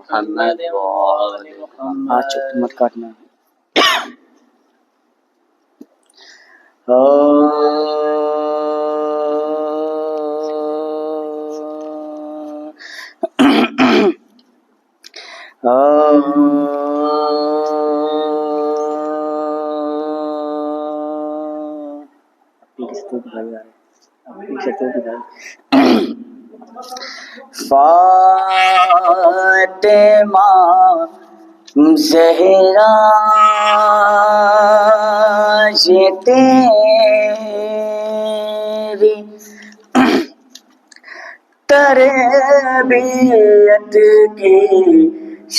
محمد آج چپ مت کاٹنا. فاطمہ زہرا یہ تیری تربیت کی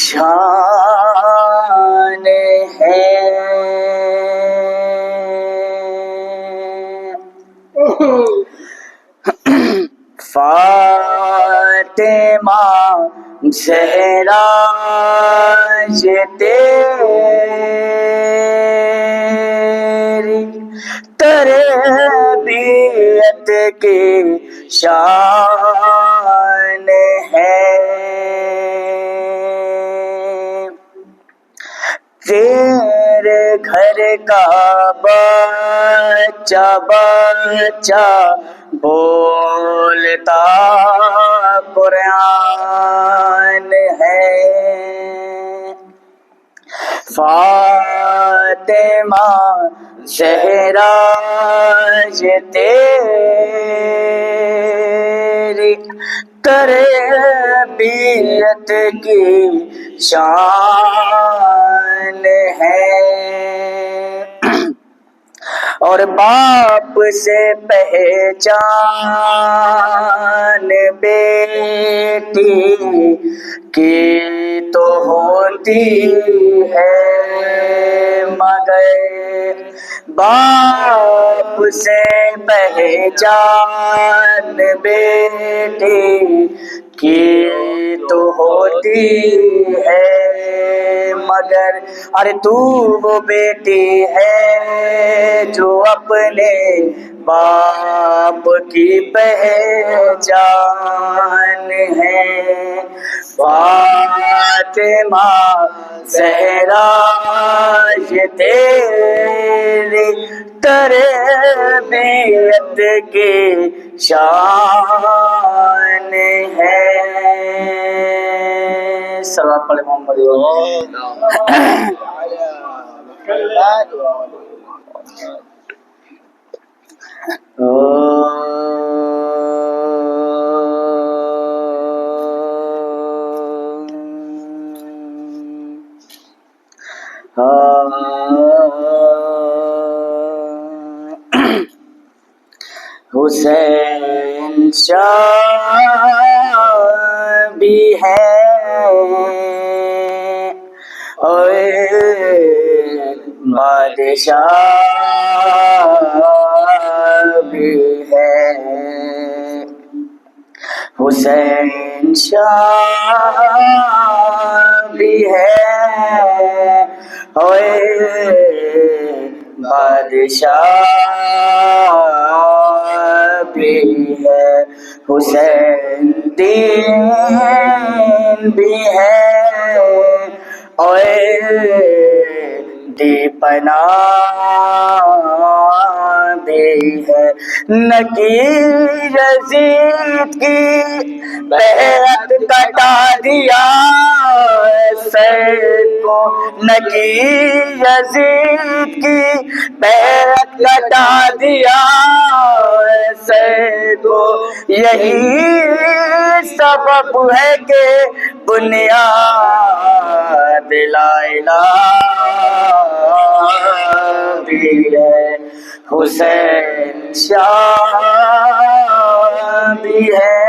شان ہے. فاطمہ زہرا یہ تیری تربیت کی شان ہے. تیرے گھر کا بچہ بچہ بولتا قرآن ہے. فاطمہ زہرا یہ تیری تربیت کی شان ہے. اور باپ سے پہچان بیٹی کی تو ہوتی ہے، مگر باپ سے پہچان بیٹی کی تو ہوتی ہے، مگر ارے تو وہ بیٹی ہے جو اپنے باپ کی پہچان ہے. فاطمہ زہرا یہ تیری تربیت کی شان ہے. صلوات پڑھے محمد. حسین شاہ بھی ہے اور بادشاہ بھی ہے. حسین شاہ بھی ہے اور بادشاہ بھی ہے. حسین دین بھی ہے اور دیپنا بھی ہے. نکیر یزید کی بیعت کٹا دیا سر کو، نکیر یزید کی بیعت کٹا دیا سر کو. یہی سبب ہے کہ بنیاد لا الہ بھی ہے. حسین شاہ بھی ہے.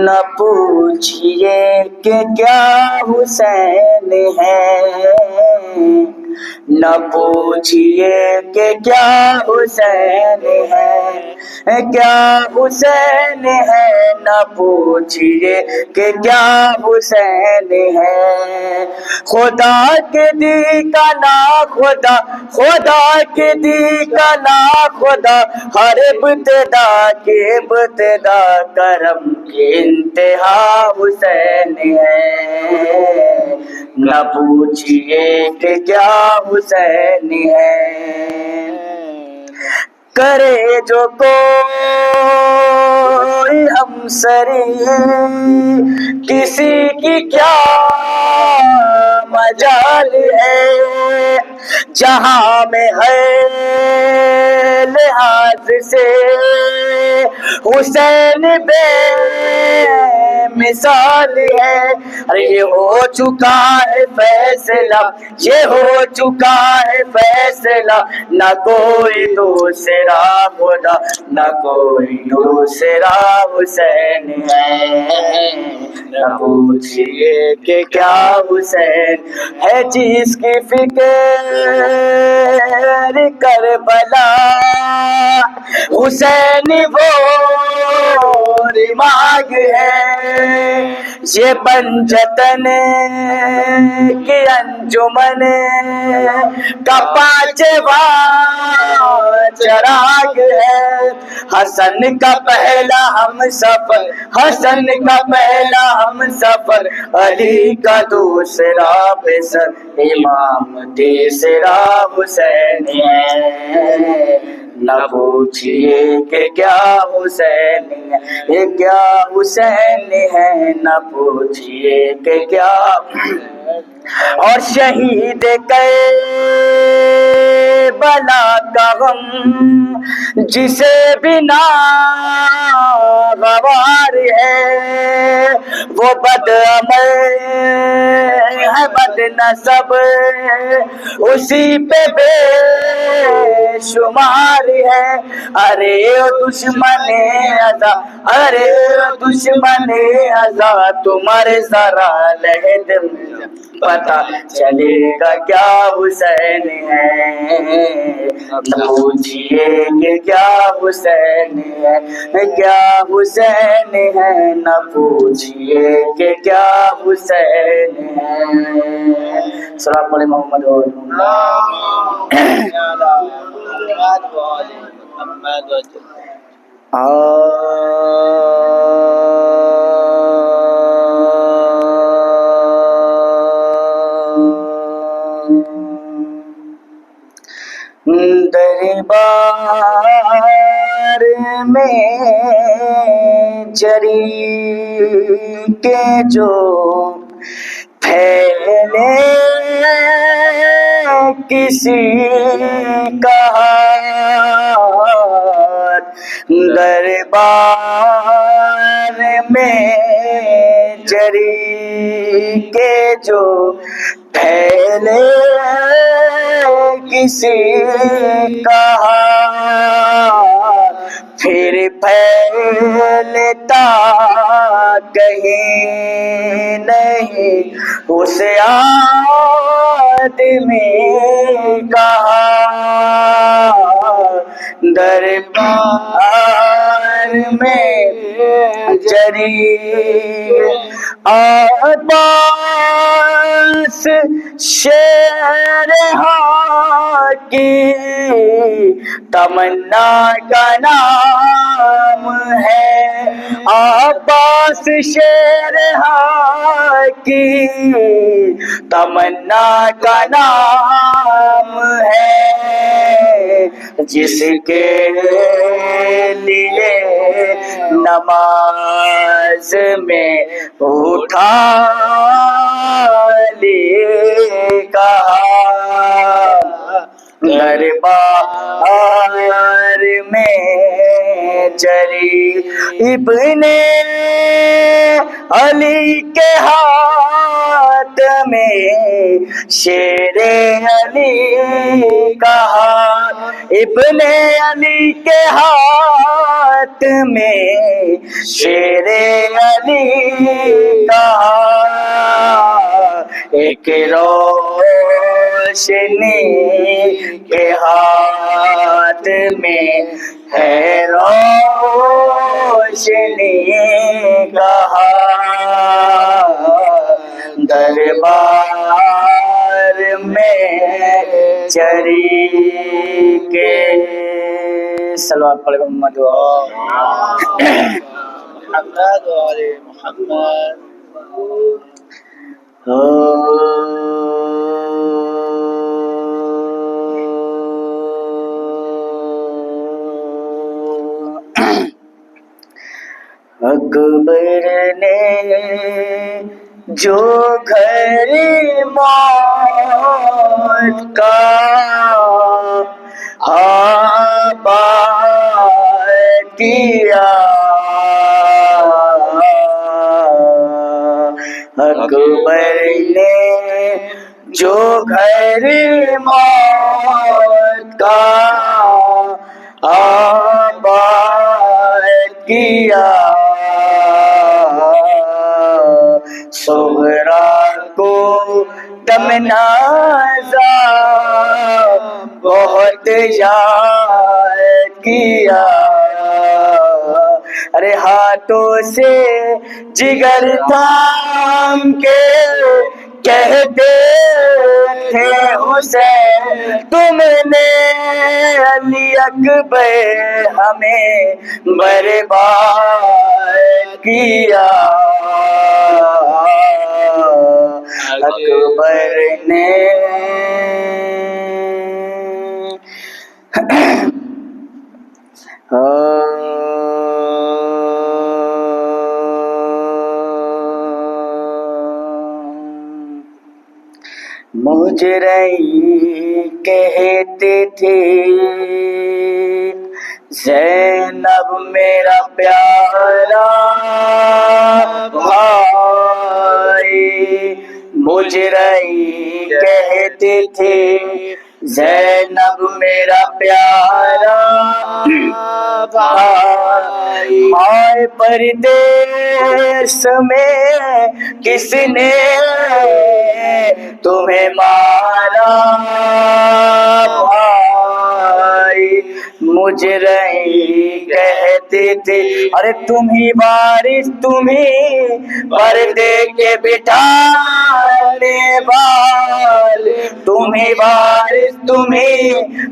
نہ پوچھئے کہ کیا حسین ہے، نہ پوچھئے کہ کیا حسین ہے، کیا حسین ہے، نہ پوچھئے کہ کیا حسین ہے۔ خدا کے دی کا نا خدا، خدا کے دی کا نا خدا، ہر ابتدا کی ابتدا، کرم کی انتہا حسین ہے، نہ پوچھئے کہ کیا حسین ہے۔ کرے جو کوئی ہمسری کسی کی کیا مجال ہے، جہاں میں ہے لحاظ سے حسین بے مثال ہے۔ یہ ہو چکا ہے فیصلہ، یہ ہو چکا ہے فیصلہ، نہ کوئی دوسرا خدا، نہ کوئی دوسرا حسین ہے، نہ پوچھئے کہ کیا حسین ہے۔ جس کی فکر کربلا حسین وہ دماغ ہے، یہ پنجتن کی انجمن کا پانچواں چراغ ہے۔ حسن کا پہلا ہم سفر، حسن کا پہلا ہم سفر، علی کا دوسرا بسر، امام تیسرا حسین ہے، نہ پوچھئے کہ کیا حسین ہے، کیا حسین ہے، نہ پوچھئے کہ کیا۔ اور شہید کربلا کا غم جسے بھی ناگوار ہے، وہ بد عمل ہے بد نسب، اسی پہ بے شمار ہے۔ ارے دشمن ازا، ارے دشمن ازا، تمہارے ذرا لہد پتا چلے گا کیا حسین ہے، نہ پوچھئے کہ کیا حسین ہے، کیا حسین ہے، نہ پوچھئے کہ کیا حسین ہے۔ سلام علیکم محمد دربار میں جری کے جو پھیلے کسی کا ہاتھ، دربار میں جری کے جو پھیلے کسی کا ہاتھ، پھر پھیلتا کہیں نہیں اس آدمی کا ہاتھ، دربار میں جری عباس شیر کی تمنا کا نام ہے، عباس شیر کی تمنا کا نام ہے، جس کے لیے نماز میں اٹھا لیے کہا، دربار میں جری ابن علی کے ہاتھ میں شیر علی کا ہاتھ، ابن علی کے ہاتھ میں شیر علی کا ایک روشنی کے ہاتھ میں ہے روشنی کا دربار میں چری کے صلوات پڑھے محمد محمد و آل محمد. اکبر نے جو گھر موت کا آباد کیا، اکبر نے جو گھر موت کا آباد کیا، سغرا کو تمنازا بہت یاد کیا، ارے ہاتھوں سے جگر تھام کے کہتے تھے حسین تم نے علی اکبر ہمیں برباد کیا، اکبر نے مجرم کہتے تھے زینب میرا پیارا بھائی، مجرم کہتے تھے زینب میرا پیارا بھائی، ہائے پردیس میں کس نے تمہیں مارا بھائی، مجرم کہتے تھے ارے تم ہی وارث تم ہی پردے کے بٹھانے والے، تم ہی وارث تم ہی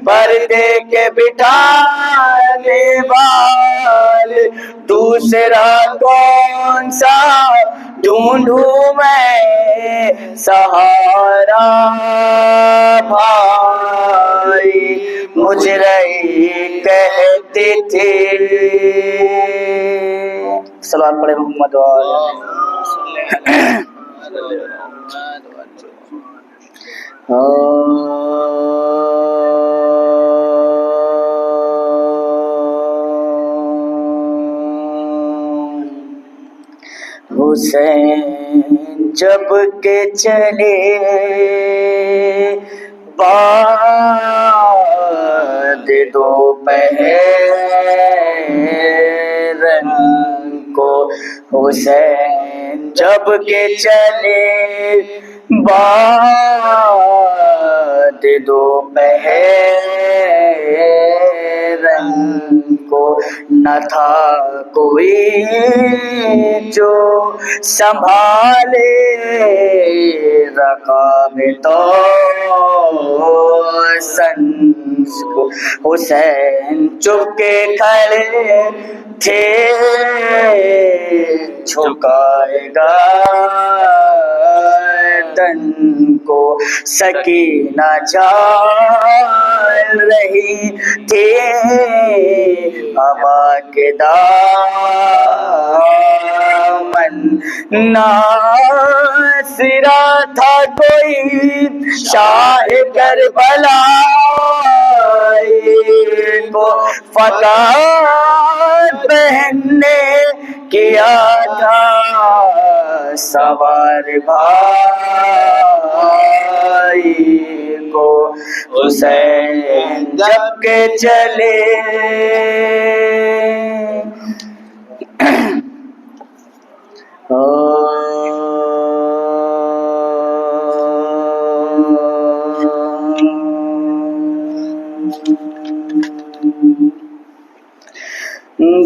پردے کے بٹھانے والے، دوسرا کون سا ڈھونڈوں میں سہارا بھائی، مجرم کہتے تھے صلوات پڑھے محمد حسین جب کہ چلے بعد دوپہر کو، حسین جب کہ چلے بعد دوپہر کو، نہ تھا کوئی جو سنبھالے رقاب تو سنس کو، حسین چپ کے کھڑے تھے جھکائے گردن کو، سکینہ جال رہی تھی ہوا کے دامن، ناصرہ تھا کوئی شاہ کربلا کو، فتح بہن نے کیا تھا سوار بھائی کو، حسین جب کے چلے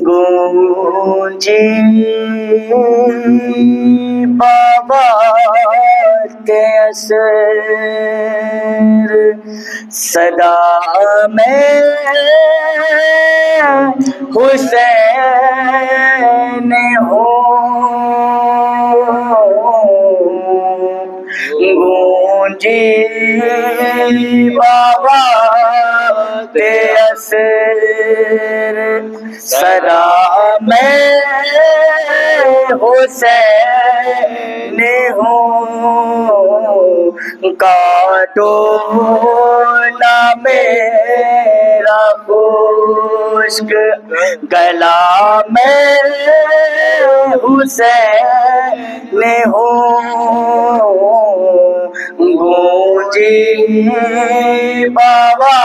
گونجی بابا کے اثر صدا میں حسین گونجی بابا کے اثر صدا میں حسین کاٹو نہ میرا خشک گلا میں حسین گونجی بابا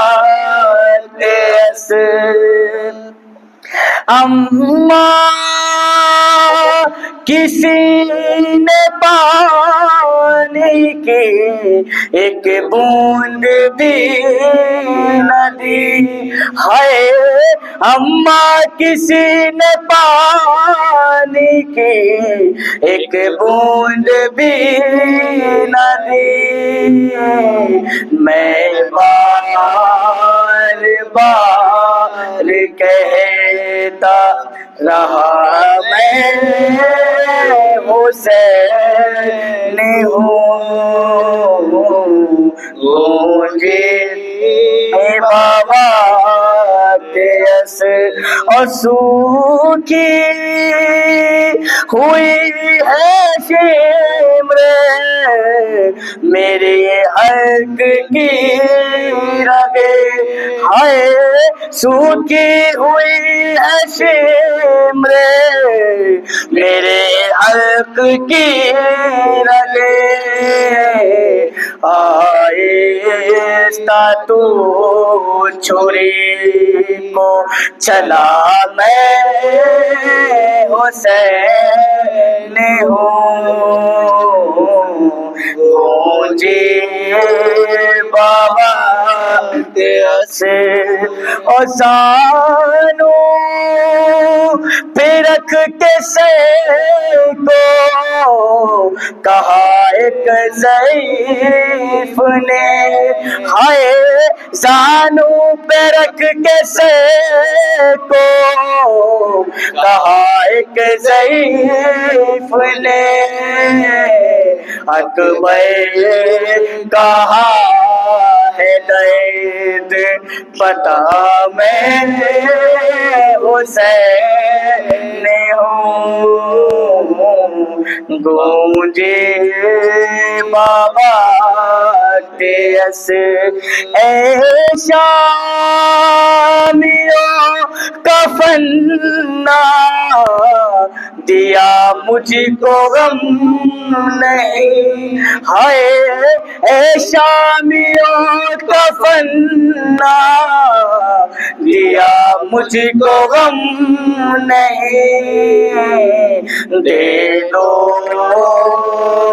کے اثر اماں کسی نے پانی کی ایک بوند بھی نہ دی ہے اماں کسی نے پانی کی ایک بوند بھی نہ دی میں بار بار کہتا رہا میں حسین گونجی بابا کے اثر اور سوکھی ہوئی ہے شمر میرے حق کی رگے ہائے سوکھی ہوئی ہے شمر میرے حق کی رگے آہستہ تو چھری کو چلا میں حسین گونجی بابا کے اثر اور زانوں پہ رکھ کے سر کو کہا ایک ضعیف نے ہائے زانوں پہ رکھ کے سر کو کہا ایک ضعیف نے اکبر کہا ہے درد پتا میں حسین گونجے بابا کے اثر اے شامیوں کفن نہ دیا مجھ کو غم نہیں ہائے اے شامیوں کفن نہ دیا مجھ کو غم نہیں دے دو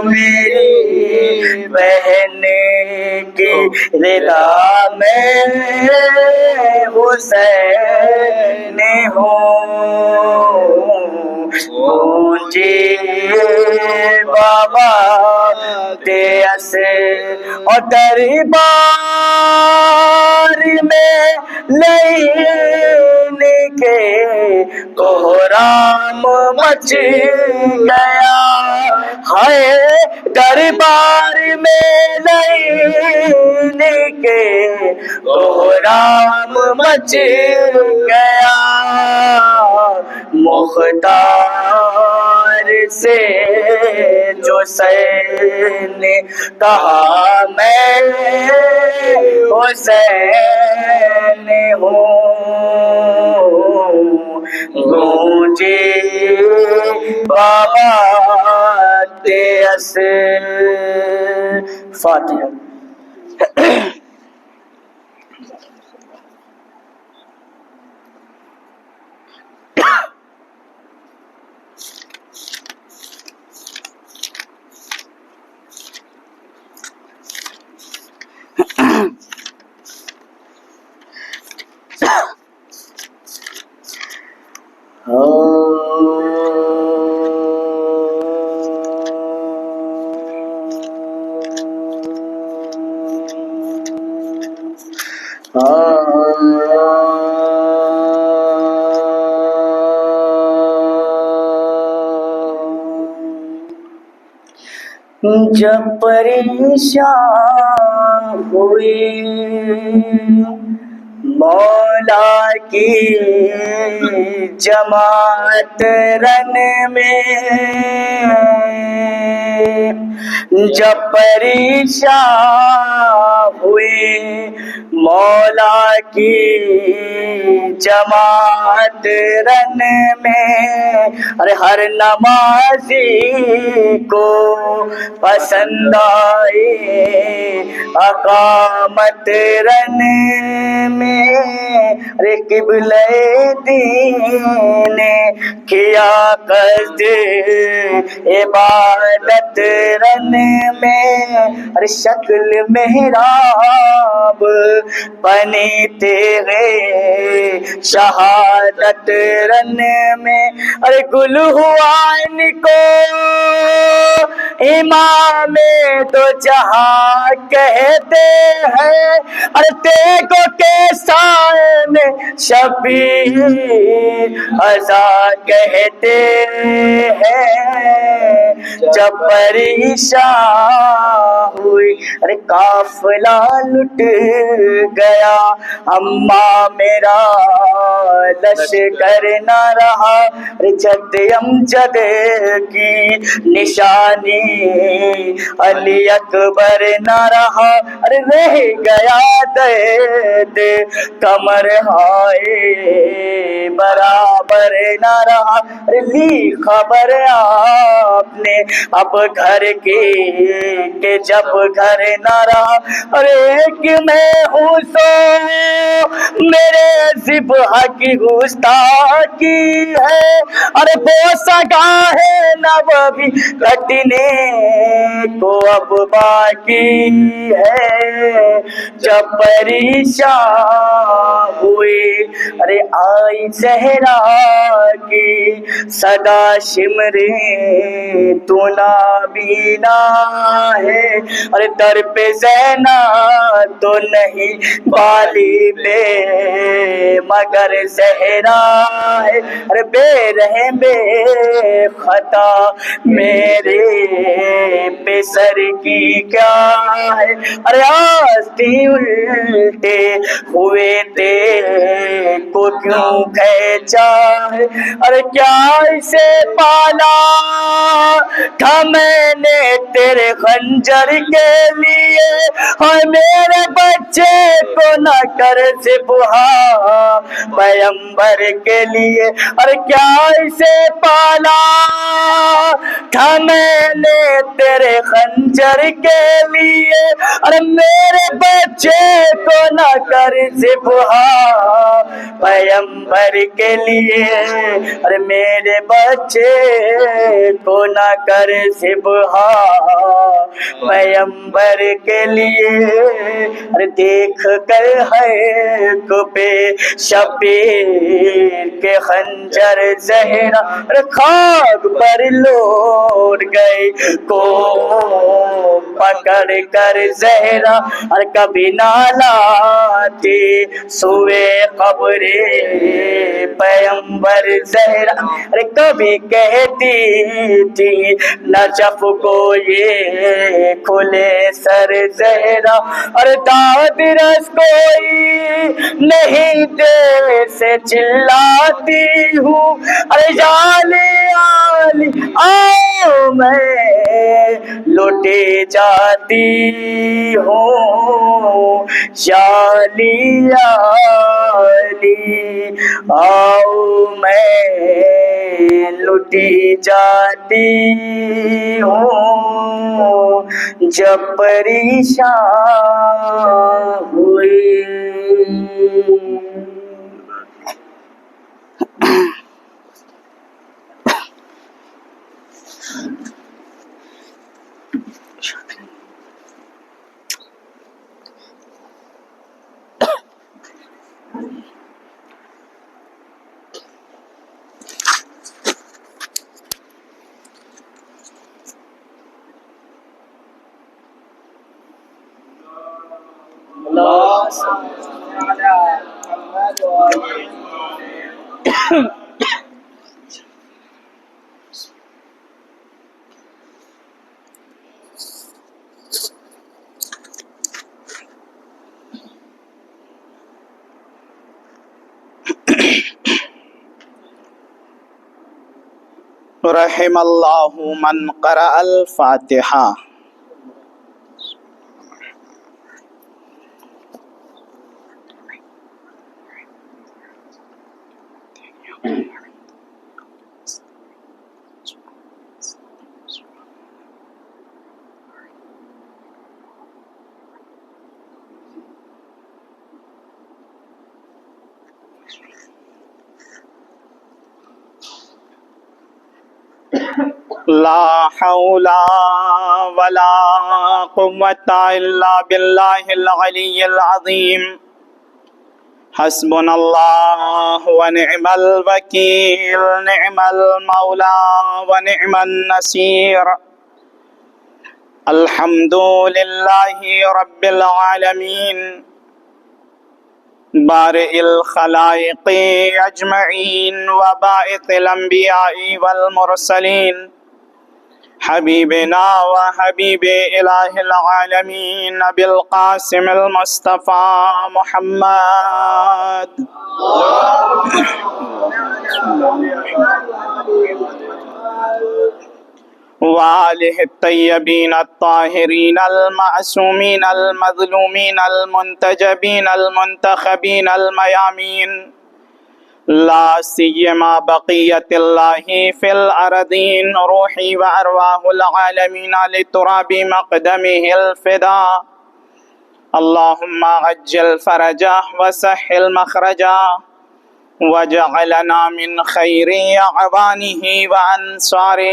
میری بہن کی رضا میں حسین گونجی بابا کے اثر اور دربار میں لینے کے کوہرام مچ گیا ہے دربار میں لینے کے کوہرام مچ گیا مختار سے جو سین نے کہا میں حسین گونجی بابا کے اثر فاتحہ جب پریشان ہوئی مولا کی جماعت رن میں، جب پریشان ہوئی مولا کی جماعت رن میں، ارے ہر نمازی کو پسند آئی اقامت رن میں، ارے قبلہ دین نے کیا قصد عبادت رن میں، ارے شکل محراب بنی تیرے شہادت رن میں، ارے گل ہوا ان کو امام تو جہاں کہتے ہیں، ارے دیکھو کیسا میں شبیر ازا کہتے ہیں، جب پریشان ہوئی ارے قافلہ لٹ گیا، اما میرا لشکر نہ رہا، جد امجد کی نشانی علی اکبر نہ رہا، ارے رہ گیا درد کمر ہائے برابر نہ رہا، ارے لی خبر آپ نے اب گھر کی کہ جب گھر نہ رہا، ارے ایک میں ہوں سو میرے ذبح کی گستاخی ہے، ارے بوسہ گاہ نبوی کٹنے کو اب باقی ہے، جب پریشان ہوئی ارے آئی زہرا کی صدا شمرے تو نابینا ہے، ارے در پہ زینب تو نہیں بالی بے مگر زہرا ہے، ارے بے رحم بے خطا میرے پہ سر کی کیا ہے، ارے آستی الٹے ہوئے تھے کو کیوں کھینچا ہے، ارے کیا اسے پالا تھا میں نے تیرے خنجر کے لیے، اور میرے بچے کو نہ کر ذبح پیغمبر کے لیے، ارے کیا اسے پالا تھا میں نے تیرے خنجر کے لیے، ارے میرے بچے کو نہ کر ذبح پیغمبر کے لیے، ارے میرے بچے کو نہ کر ذبح پیغمبر کے لیے، ارے دیکھ کر ہے کو پہ شبیر کے خنجر زہرا، ارے خاک پر لوٹ گئے کو پکڑ کر زہرا، اور کبھی نہ لاتی سوئے قبر پیغمبر زہرا، ارے کبھی کہتی تھی نجف کو یہ کھلے سر زہرا، اور داد رس کوئی نہیں دیر سے چلاتی ہوں، ارے جالی آلی آؤ میں لوٹے جاتی ہوں، جالی آلی آؤ میں لوٹی جاتی ہوں، جب پریشان ہوئی۔ على محمد وآل رحم اللہ من قرأ الفاتحہ. لا حول ولا قوة الا بالله العلي العظيم. حسبنا الله ونعم الوكيل، نعم المولى ونعم النصير. الحمد لله رب العالمين بارئ الخلائق اجمعین وباعث الانبیاء والمرسلین، حبیبنا وحبیب الہ العالمین ابی القاسم المصطفى محمد وآلہ الطیبین الطاہرین المعصومین المظلومین المنتجبین المنتخبین المیامین، لا سیما بقیت اللہ فی الارضین، روحی و ارواح العالمین لتراب مقدمہ الفدا. اللہم عجل فرجہ وسہل مخرجہ وجعلنا من خیر اعوانہ وانصارہ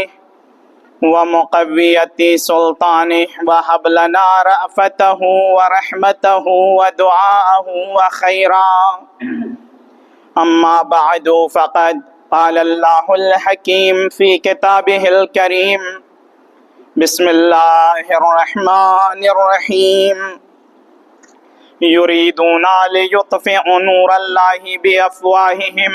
ومقویت سلطانہ، وہب لنا رأفتہ ورحمتہ ودعاءہ وخیرا. اما بعد فقد قال اللہ الحکیم فی کتابہ الکریم. بسم اللہ الرحمن الرحیم. یریدون لیطفئوا نور اللہ بافواہہم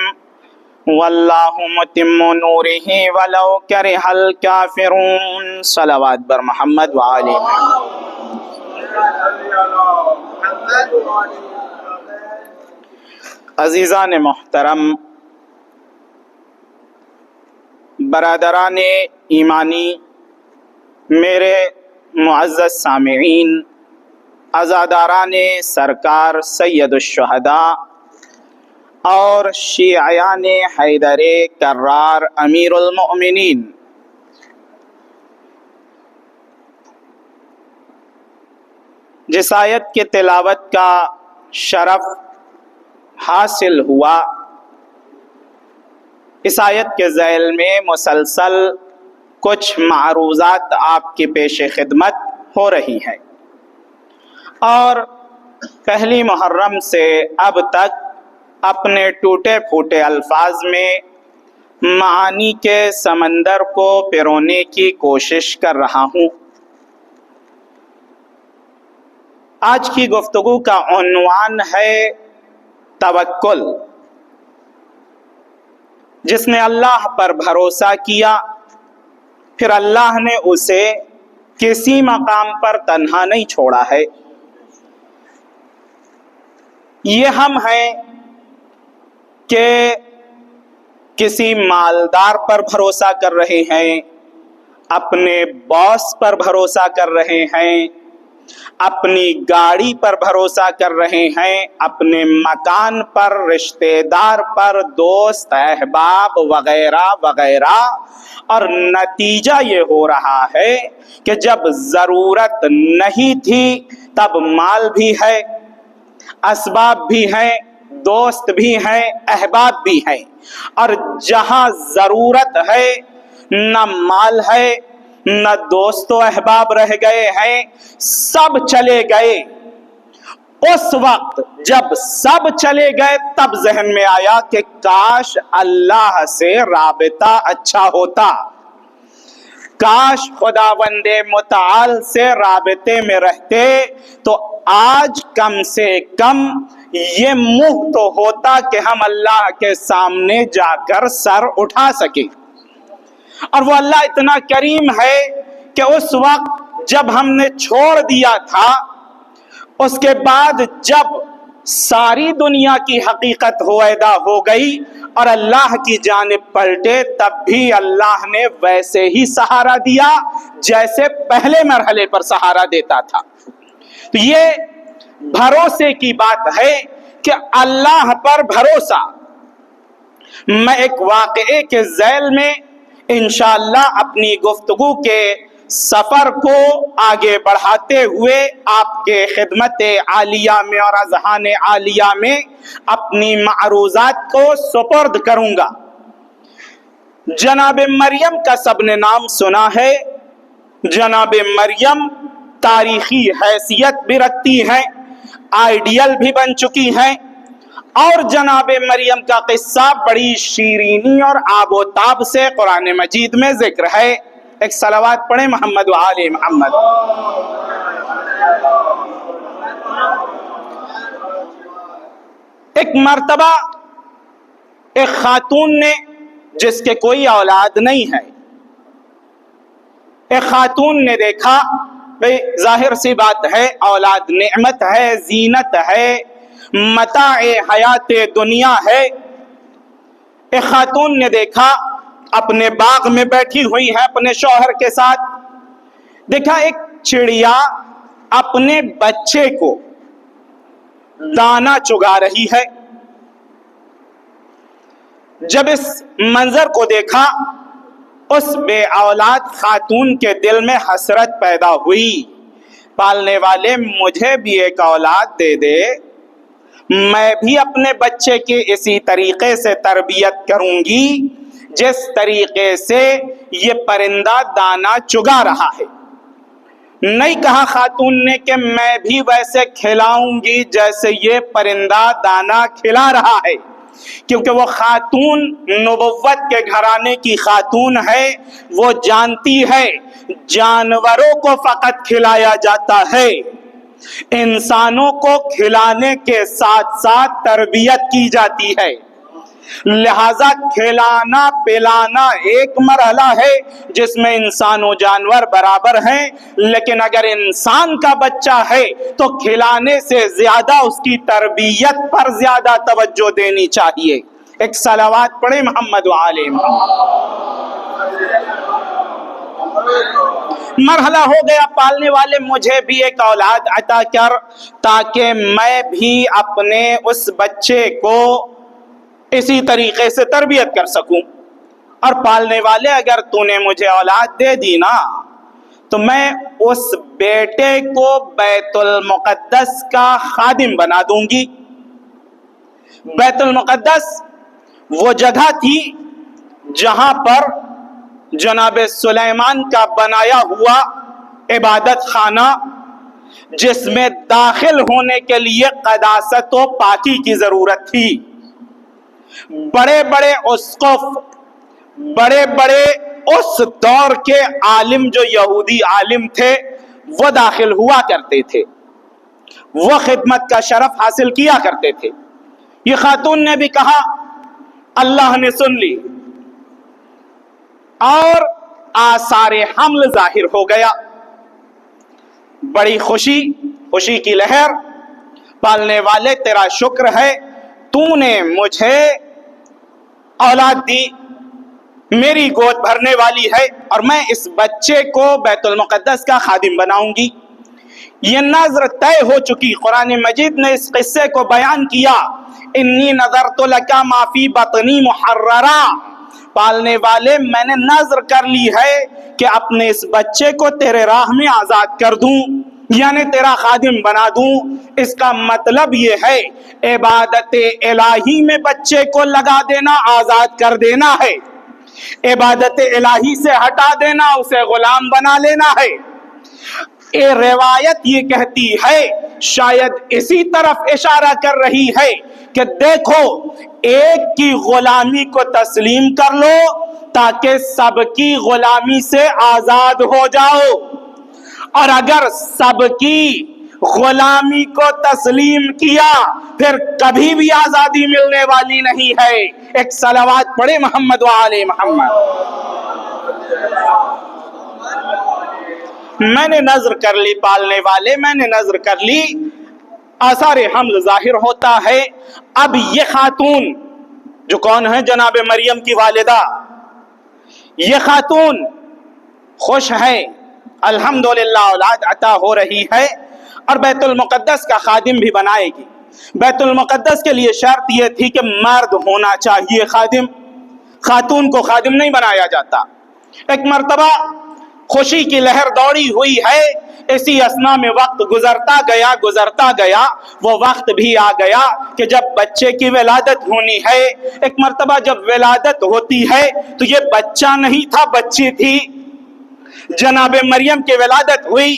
واللہ متم نورہ ولو کرہ الکافرون. صلوات بر محمد وآل محمد. عزیزان محترم، برادران ایمانی، میرے معزز سامعین، عزاداران سرکار سید الشہداء اور شیعیان حیدر کرار امیر المؤمنین، جس آیت کے تلاوت کا شرف حاصل ہوا، اس آیت کے ذیل میں مسلسل کچھ معروضات آپ کی پیش خدمت ہو رہی ہیں، اور پہلی محرم سے اب تک اپنے ٹوٹے پھوٹے الفاظ میں معانی کے سمندر کو پرونے کی کوشش کر رہا ہوں. آج کی گفتگو کا عنوان ہے توکل. جس نے اللہ پر بھروسہ کیا، پھر اللہ نے اسے کسی مقام پر تنہا نہیں چھوڑا ہے. یہ ہم ہیں کہ کسی مالدار پر بھروسہ کر رہے ہیں، اپنے باس پر بھروسہ کر رہے ہیں، اپنی گاڑی پر بھروسہ کر رہے ہیں، اپنے مکان پر، رشتہ دار پر، دوست احباب وغیرہ وغیرہ. اور نتیجہ یہ ہو رہا ہے کہ جب ضرورت نہیں تھی تب مال بھی ہے، اسباب بھی ہیں، دوست بھی ہیں، احباب بھی ہیں، اور جہاں ضرورت ہے نہ مال ہے نہ دوست و احباب رہ گئے ہیں، سب چلے گئے. اس وقت جب سب چلے گئے تب ذہن میں آیا کہ کاش اللہ سے رابطہ اچھا ہوتا. کاش خداوند متعال سے رابطے میں رہتے تو آج کم سے کم یہ منہ تو ہوتا کہ ہم اللہ کے سامنے جا کر سر اٹھا سکیں. اور وہ اللہ اتنا کریم ہے کہ اس وقت جب ہم نے چھوڑ دیا تھا، اس کے بعد جب ساری دنیا کی حقیقت ہویدا ہو گئی اور اللہ کی جانب پلٹے، تب بھی اللہ نے ویسے ہی سہارا دیا جیسے پہلے مرحلے پر سہارا دیتا تھا. تو یہ بھروسے کی بات ہے کہ اللہ پر بھروسہ. میں ایک واقعے کے ذیل میں انشاءاللہ اپنی گفتگو کے سفر کو آگے بڑھاتے ہوئے آپ کے خدمت عالیہ میں اور اذہان عالیہ میں اپنی معروضات کو سپرد کروں گا. جناب مریم کا سب نے نام سنا ہے. جناب مریم تاریخی حیثیت بھی رکھتی ہیں، آئیڈیل بھی بن چکی ہیں، اور جناب مریم کا قصہ بڑی شیرینی اور آب و تاب سے قرآن مجید میں ذکر ہے. ایک صلوات پڑھیں محمد و آل محمد. ایک مرتبہ ایک خاتون نے، جس کے کوئی اولاد نہیں ہے، ایک خاتون نے دیکھا بھئی ظاہر سی بات ہے اولاد نعمت ہے، زینت ہے، متاع حیات دنیا ہے. ایک خاتون نے دیکھا اپنے باغ میں بیٹھی ہوئی ہے اپنے شوہر کے ساتھ، دیکھا ایک چڑیا اپنے بچے کو دانا چگا رہی ہے. جب اس منظر کو دیکھا، اس بے اولاد خاتون کے دل میں حسرت پیدا ہوئی، پالنے والے مجھے بھی ایک اولاد دے دے، میں بھی اپنے بچے کی اسی طریقے سے تربیت کروں گی جس طریقے سے یہ پرندہ دانا چگا رہا ہے. نہیں کہا خاتون نے کہ میں بھی ویسے کھلاؤں گی جیسے یہ پرندہ دانا کھلا رہا ہے، کیونکہ وہ خاتون نبوت کے گھرانے کی خاتون ہے. وہ جانتی ہے جانوروں کو فقط کھلایا جاتا ہے، انسانوں کو کھلانے کے ساتھ ساتھ تربیت کی جاتی ہے. لہذا کھلانا پلانا ایک مرحلہ ہے جس میں انسان و جانور برابر ہیں، لیکن اگر انسان کا بچہ ہے تو کھلانے سے زیادہ اس کی تربیت پر زیادہ توجہ دینی چاہیے. ایک صلوات پڑھیں محمد و آل محمد. مرحلہ ہو گیا پالنے والے مجھے بھی ایک اولاد عطا کر تاکہ میں بھی اپنے اس بچے کو اسی طریقے سے تربیت کر سکوں. اور پالنے والے اگر تو نے مجھے اولاد دے دی نا تو میں اس بیٹے کو بیت المقدس کا خادم بنا دوں گی. بیت المقدس وہ جگہ تھی جہاں پر جناب سلیمان کا بنایا ہوا عبادت خانہ، جس میں داخل ہونے کے لیے قداست و پاکی کی ضرورت تھی. بڑے بڑے اسقف، بڑے بڑے اس دور کے عالم جو یہودی عالم تھے وہ داخل ہوا کرتے تھے، وہ خدمت کا شرف حاصل کیا کرتے تھے. یہ خاتون نے بھی کہا، اللہ نے سن لی اور آثار حمل ظاہر ہو گیا. بڑی خوشی کی لہر. پالنے والے تیرا شکر ہے، تو نے مجھے اولاد دی، میری گود بھرنے والی ہے اور میں اس بچے کو بیت المقدس کا خادم بناؤں گی. یہ نظر طے ہو چکی. قرآن مجید نے اس قصے کو بیان کیا، انی نظرت لک ما فی بطنی محررا. پالنے والے میں نے نظر کر لی ہے کہ اپنے اس بچے کو تیرے راہ میں آزاد کر دوں، یعنی تیرا خادم بنا دوں. اس کا مطلب یہ ہے عبادت الہی میں بچے کو لگا دینا، آزاد کر دینا ہے. عبادت الہی سے ہٹا دینا، اسے غلام بنا لینا ہے. یہ روایت یہ کہتی ہے، شاید اسی طرف اشارہ کر رہی ہے کہ دیکھو ایک کی غلامی کو تسلیم کر لو تاکہ سب کی غلامی سے آزاد ہو جاؤ، اور اگر سب کی غلامی کو تسلیم کیا پھر کبھی بھی آزادی ملنے والی نہیں ہے۔ ایک صلوات پڑھے محمد وآل محمد۔ میں نے نظر کر لی پالنے والے، میں نے نظر کر لی، آثار حمل ظاہر ہوتا ہے۔ اب یہ خاتون جو کون ہے؟ جناب مریم کی والدہ، یہ خاتون خوش ہے، الحمدللہ اولاد عطا ہو رہی ہے، اور بیت المقدس کا خادم بھی بنائے گی۔ بیت المقدس کے لیے شرط یہ تھی کہ مرد ہونا چاہیے خادم، خاتون کو خادم نہیں بنایا جاتا۔ ایک مرتبہ خوشی کی لہر دوڑی ہوئی ہے، اسی اثنا میں وقت گزرتا گیا، وہ وقت بھی آ گیا کہ جب بچے کی ولادت ہونی ہے۔ ایک مرتبہ جب ولادت ہوتی ہے تو یہ بچہ نہیں تھا، بچی تھی۔ جناب مریم کی ولادت ہوئی،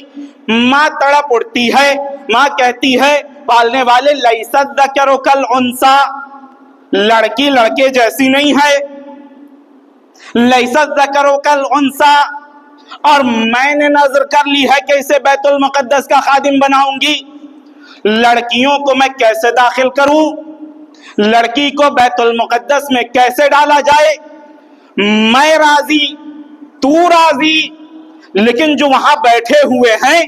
ماں تڑپ اٹھتی ہے، ماں کہتی ہے پالنے والے لیست الذکر کالانثی، لڑکی لڑکے جیسی نہیں ہے، لیست الذکر کالانثی، اور میں نے نظر کر لی ہے کہ اسے بیت المقدس کا خادم بناؤں گی، لڑکیوں کو میں کیسے داخل کروں، لڑکی کو بیت المقدس میں کیسے ڈالا جائے، میں راضی تو راضی، لیکن جو وہاں بیٹھے ہوئے ہیں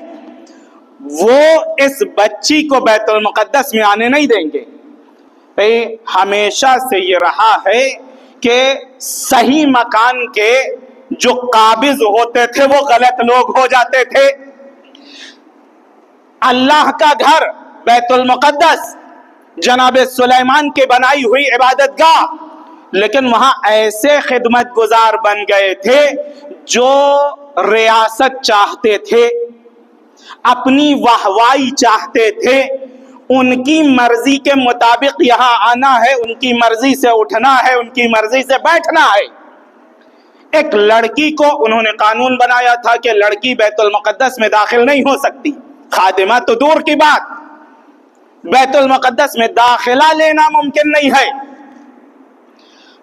وہ اس بچی کو بیت المقدس میں آنے نہیں دیں گے۔ ہمیشہ سے یہ رہا ہے کہ صحیح مکان کے جو قابض ہوتے تھے وہ غلط لوگ ہو جاتے تھے۔ اللہ کا گھر بیت المقدس جناب سلیمان کے بنائی ہوئی عبادت گاہ، لیکن وہاں ایسے خدمت گزار بن گئے تھے جو ریاست چاہتے تھے، اپنی واہوائی چاہتے تھے، ان کی مرضی کے مطابق یہاں آنا ہے، ان کی مرضی سے اٹھنا ہے، ان کی مرضی سے بیٹھنا ہے۔ ایک لڑکی کو انہوں نے قانون بنایا تھا کہ لڑکی بیت المقدس میں داخل نہیں ہو سکتی، خادمہ تو دور کی بات، بیت المقدس میں داخلہ لینا ممکن نہیں ہے۔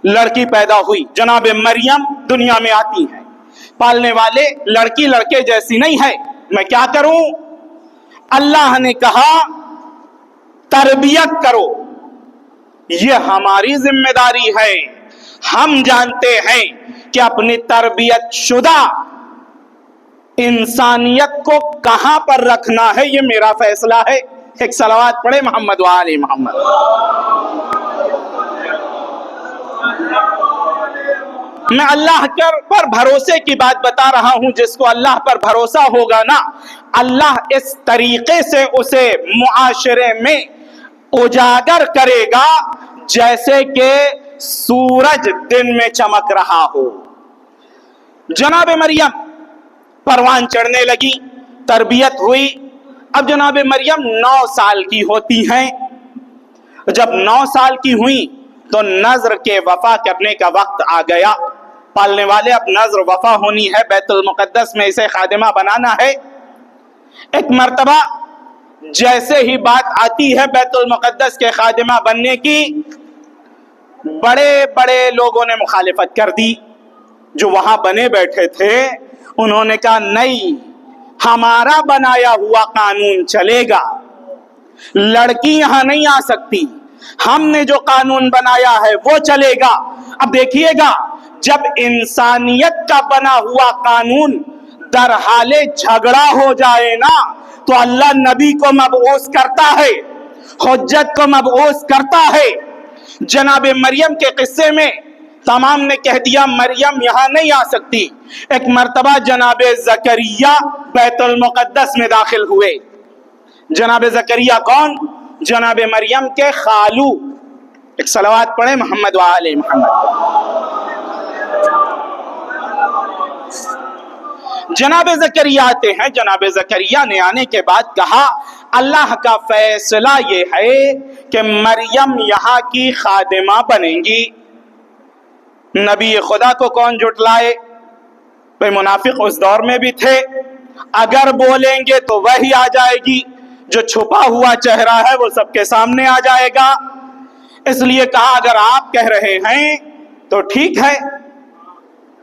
لڑکی پیدا ہوئی، جناب مریم دنیا میں آتی ہے، پالنے والے لڑکی لڑکے جیسی نہیں ہے، میں کیا کروں؟ اللہ نے کہا تربیت کرو، یہ ہماری ذمہ داری ہے، ہم جانتے ہیں کہ اپنی تربیت شدہ انسانیت کو کہاں پر رکھنا ہے، یہ میرا فیصلہ ہے۔ ایک صلوات پڑھے محمد وآل محمد۔ میں اللہ پر بھروسے کی بات بتا رہا ہوں، جس کو اللہ پر بھروسہ ہوگا نا، اللہ اس طریقے سے اسے معاشرے میں اجاگر کرے گا جیسے کہ سورج دن میں چمک رہا ہو۔ جناب مریم پروان چڑھنے لگی، تربیت ہوئی، اب جناب مریم 9 سال کی ہوتی ہیں۔ جب 9 سال کی ہوئی تو نذر کے وفا کرنے کا وقت آ گیا۔ پالنے والے اب نذر وفا ہونی ہے، بیت المقدس میں اسے خادمہ بنانا ہے۔ ایک مرتبہ جیسے ہی بات آتی ہے بیت المقدس کے خادمہ بننے کی، بڑے بڑے لوگوں نے مخالفت کر دی، جو وہاں بنے بیٹھے تھے انہوں نے کہا نہیں، ہمارا بنایا ہوا قانون چلے گا، لڑکی یہاں نہیں آ سکتی، ہم نے جو قانون بنایا ہے وہ چلے گا۔ اب دیکھیے گا جب انسانیت کا بنا ہوا قانون در حال جھگڑا ہو جائے نا تو اللہ نبی کو مبعوث کرتا ہے، حجت کو مبعوث کرتا ہے۔ جناب مریم کے قصے میں تمام نے کہہ دیا مریم یہاں نہیں آ سکتی۔ ایک مرتبہ جناب زکریا بیت المقدس میں داخل ہوئے۔ جناب زکریا کون؟ جناب مریم کے خالو۔ ایک صلوات پڑھیں محمد وآل محمد۔ جناب زکریا آتے ہیں، جناب زکریا نے آنے کے بعد کہا اللہ کا فیصلہ یہ ہے کہ مریم یہاں کی خادمہ بنیں گی۔ نبی خدا کو کون جھٹلائے؟ بھئی منافق اس دور میں بھی تھے، اگر بولیں گے تو وہی آ جائے گی، جو چھپا ہوا چہرہ ہے وہ سب کے سامنے آ جائے گا۔ اس لیے کہا اگر آپ کہہ رہے ہیں تو ٹھیک ہے،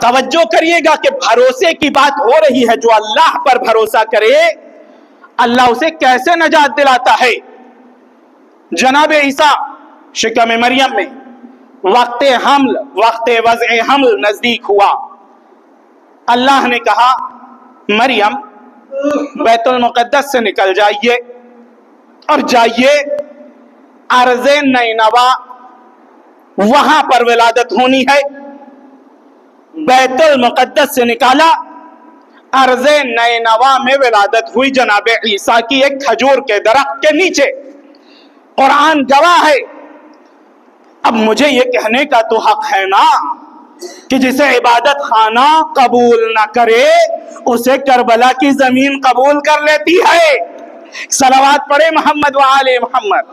توجہ کریے گا کہ بھروسے کی بات ہو رہی ہے. جو اللہ پر بھروسہ کرے اللہ اسے کیسے نجات دلاتا ہے. جناب عیسیٰ شکم مریم میں وقت وضع حمل نزدیک ہوا. اللہ نے کہا مریم بیت المقدس سے نکل جائیے اور جائیے ارض نینوا، وہاں پر ولادت ہونی ہے. بیت المقدس سے نکالا، ارض نینوا میں ولادت ہوئی جناب عیسیٰ کی ایک کھجور کے درخت کے نیچے. قرآن گواہ ہے. اب مجھے یہ کہنے کا تو حق ہے نا کہ جسے عبادت خانہ قبول نہ کرے اسے کربلا کی زمین قبول کر لیتی ہے. صلوات پڑھے محمد و آل محمد.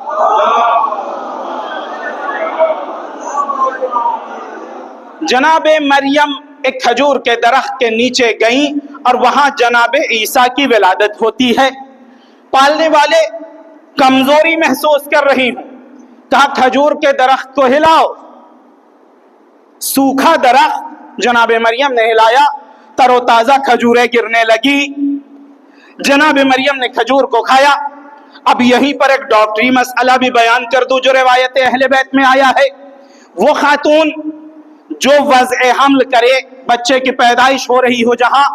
جناب مریم ایک کھجور کے درخت کے نیچے گئیں اور وہاں جناب عیسیٰ کی ولادت ہوتی ہے. پالنے والے کمزوری محسوس کر رہی ہوں. کہا کھجور کے درخت کو ہلاؤ. سوکھا درخت جناب مریم نے ہلایا، تر و تازہ کھجوریں گرنے لگی. جناب مریم نے کھجور کو کھایا. اب یہیں پر ایک ڈاکٹری مسئلہ بھی بیان کر دوں جو روایت اہل بیت میں آیا ہے. وہ خاتون جو وضع حمل کرے، بچے کی پیدائش ہو رہی ہو جہاں،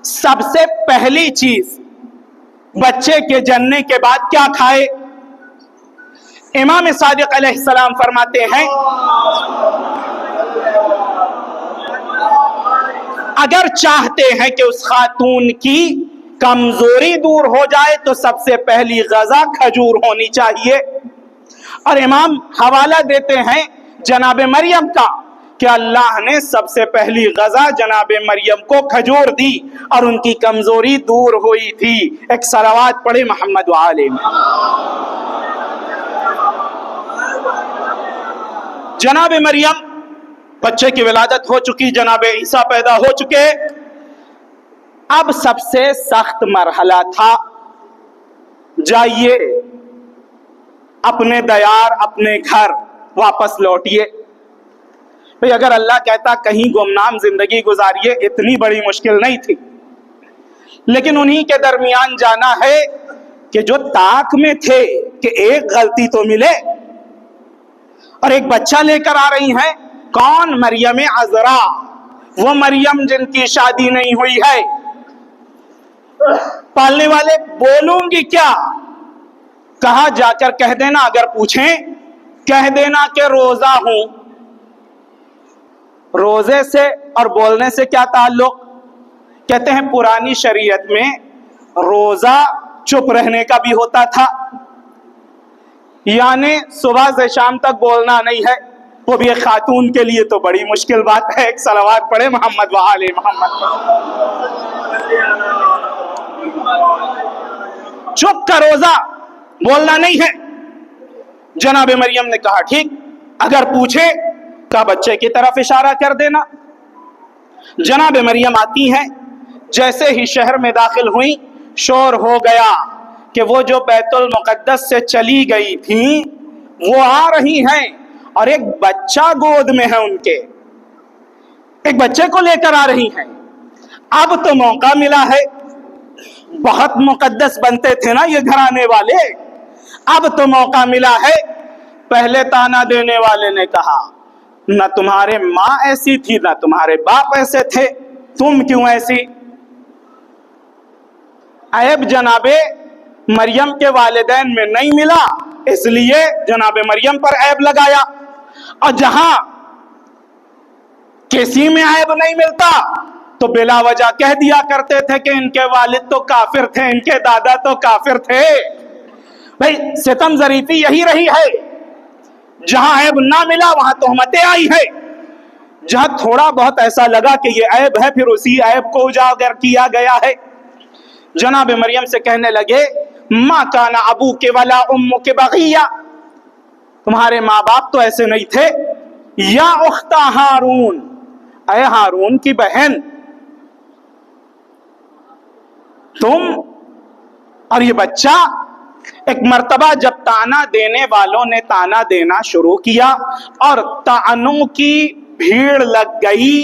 سب سے پہلی چیز بچے کے جننے کے بعد کیا کھائے؟ امام صادق علیہ السلام فرماتے ہیں اگر چاہتے ہیں کہ اس خاتون کی کمزوری دور ہو جائے تو سب سے پہلی غذا کھجور ہونی چاہیے. اور امام حوالہ دیتے ہیں جناب مریم کا کہ اللہ نے سب سے پہلی غذا جناب مریم کو کھجور دی اور ان کی کمزوری دور ہوئی تھی. ایک صلوات پڑھے محمد و آل محمد. جناب مریم بچے کی ولادت ہو چکی، جناب عیسیٰ پیدا ہو چکے. اب سب سے سخت مرحلہ تھا، جائیے اپنے دیار اپنے گھر واپس لوٹیے. بھئی اگر اللہ کہتا کہیں گمنام زندگی گزاریے اتنی بڑی مشکل نہیں تھی، لیکن انہی کے درمیان جانا ہے کہ جو طاق میں تھے کہ ایک غلطی تو ملے. اور ایک بچہ لے کر آ رہی ہیں. کون؟ مریم عذرا، وہ مریم جن کی شادی نہیں ہوئی ہے. پالنے والے بولوں گی کیا؟ کہا جا کر کہہ دینا، اگر پوچھیں کہہ دینا کہ روزہ ہوں. روزے سے اور بولنے سے کیا تعلق؟ کہتے ہیں پرانی شریعت میں روزہ چپ رہنے کا بھی ہوتا تھا، یعنی صبح سے شام تک بولنا نہیں ہے. وہ بھی ایک خاتون کے لیے تو بڑی مشکل بات ہے. ایک صلوات پڑھے محمد و آل محمد. چپ کا روزہ، بولنا نہیں ہے. جناب مریم نے کہا ٹھیک، اگر پوچھے کا بچے کی طرف اشارہ کر دینا. جناب مریم آتی ہیں، جیسے ہی شہر میں داخل ہوئی شور ہو گیا کہ وہ جو بیت المقدس سے چلی گئی تھیں وہ آ رہی ہیں اور ایک بچہ گود میں ہے ان کے، ایک بچے کو لے کر آ رہی ہیں. اب تو موقع ملا ہے، بہت مقدس بنتے تھے نا یہ گھرانے والے، اب تو موقع ملا ہے. پہلے تانا دینے والے نے کہا نہ تمہارے ماں ایسی تھی نہ تمہارے باپ ایسے تھے، تم کیوں ایسی؟ عیب جناب مریم کے والدین میں نہیں ملا، اس لیے جناب مریم پر عیب لگایا. اور جہاں کسی میں عیب نہیں ملتا تو بلا وجہ کہہ دیا کرتے تھے کہ ان کے والد تو کافر تھے، ان کے دادا تو کافر تھے. بھئی ستم ظریفی یہی رہی ہے، جہاں عیب نہ ملا وہاں تہمتیں آئی ہے. جہاں تھوڑا بہت ایسا لگا کہ یہ عیب ہے پھر اسی عیب کو اجاگر کیا گیا ہے. جناب مریم سے کہنے لگے ما کان ابوک ولا امک بغیہ، تمہارے ماں باپ تو ایسے نہیں تھے. یا اخت ہارون، اے ہارون کی بہن، تم اور یہ بچہ. ایک مرتبہ جب تانا دینے والوں نے تانا دینا شروع کیا اور تانوں کی بھیڑ لگ گئی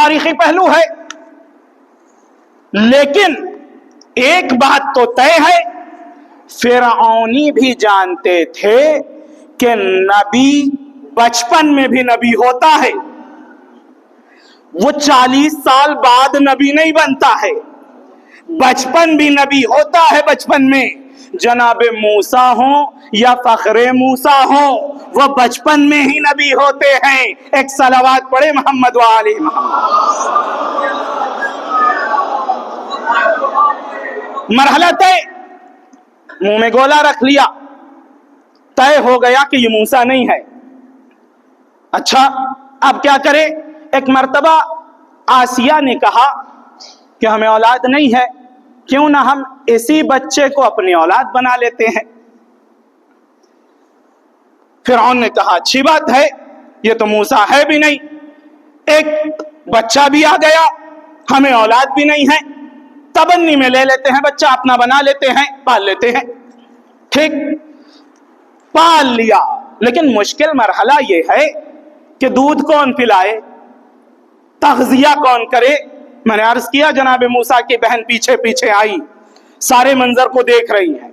تاریخی پہلو ہے، لیکن ایک بات تو طے ہے، فرعونی بھی جانتے تھے کہ نبی بچپن میں بھی نبی ہوتا ہے، وہ 40 سال بعد نبی نہیں بنتا ہے، بچپن بھی نبی ہوتا ہے۔ بچپن میں جناب موسیٰ ہوں یا فخر موسیٰ ہوں، وہ بچپن میں ہی نبی ہوتے ہیں۔ ایک صلوات پڑھے محمد و آل محمد۔ مرحلہ طے، منہ میں گولا رکھ لیا، طے ہو گیا کہ یہ موسیٰ نہیں ہے۔ اچھا اب کیا کرے؟ ایک مرتبہ آسیہ نے کہا کہ ہمیں اولاد نہیں ہے، کیوں نہ ہم اسی بچے کو اپنی اولاد بنا لیتے ہیں۔ فرعون نے کہا اچھی بات ہے، یہ تو موسیٰ ہے بھی نہیں، ایک بچہ بھی آ گیا، ہمیں اولاد بھی نہیں ہے، تبنی میں لے لیتے ہیں، بچہ اپنا بنا لیتے ہیں، پال لیتے ہیں۔ ٹھیک، پال لیا، لیکن مشکل مرحلہ یہ ہے کہ دودھ کون پلائے، تغذیہ کون کرے؟ میں نے عرض کیا جناب موسیٰ کی بہن پیچھے پیچھے آئی، سارے منظر کو دیکھ رہی ہے۔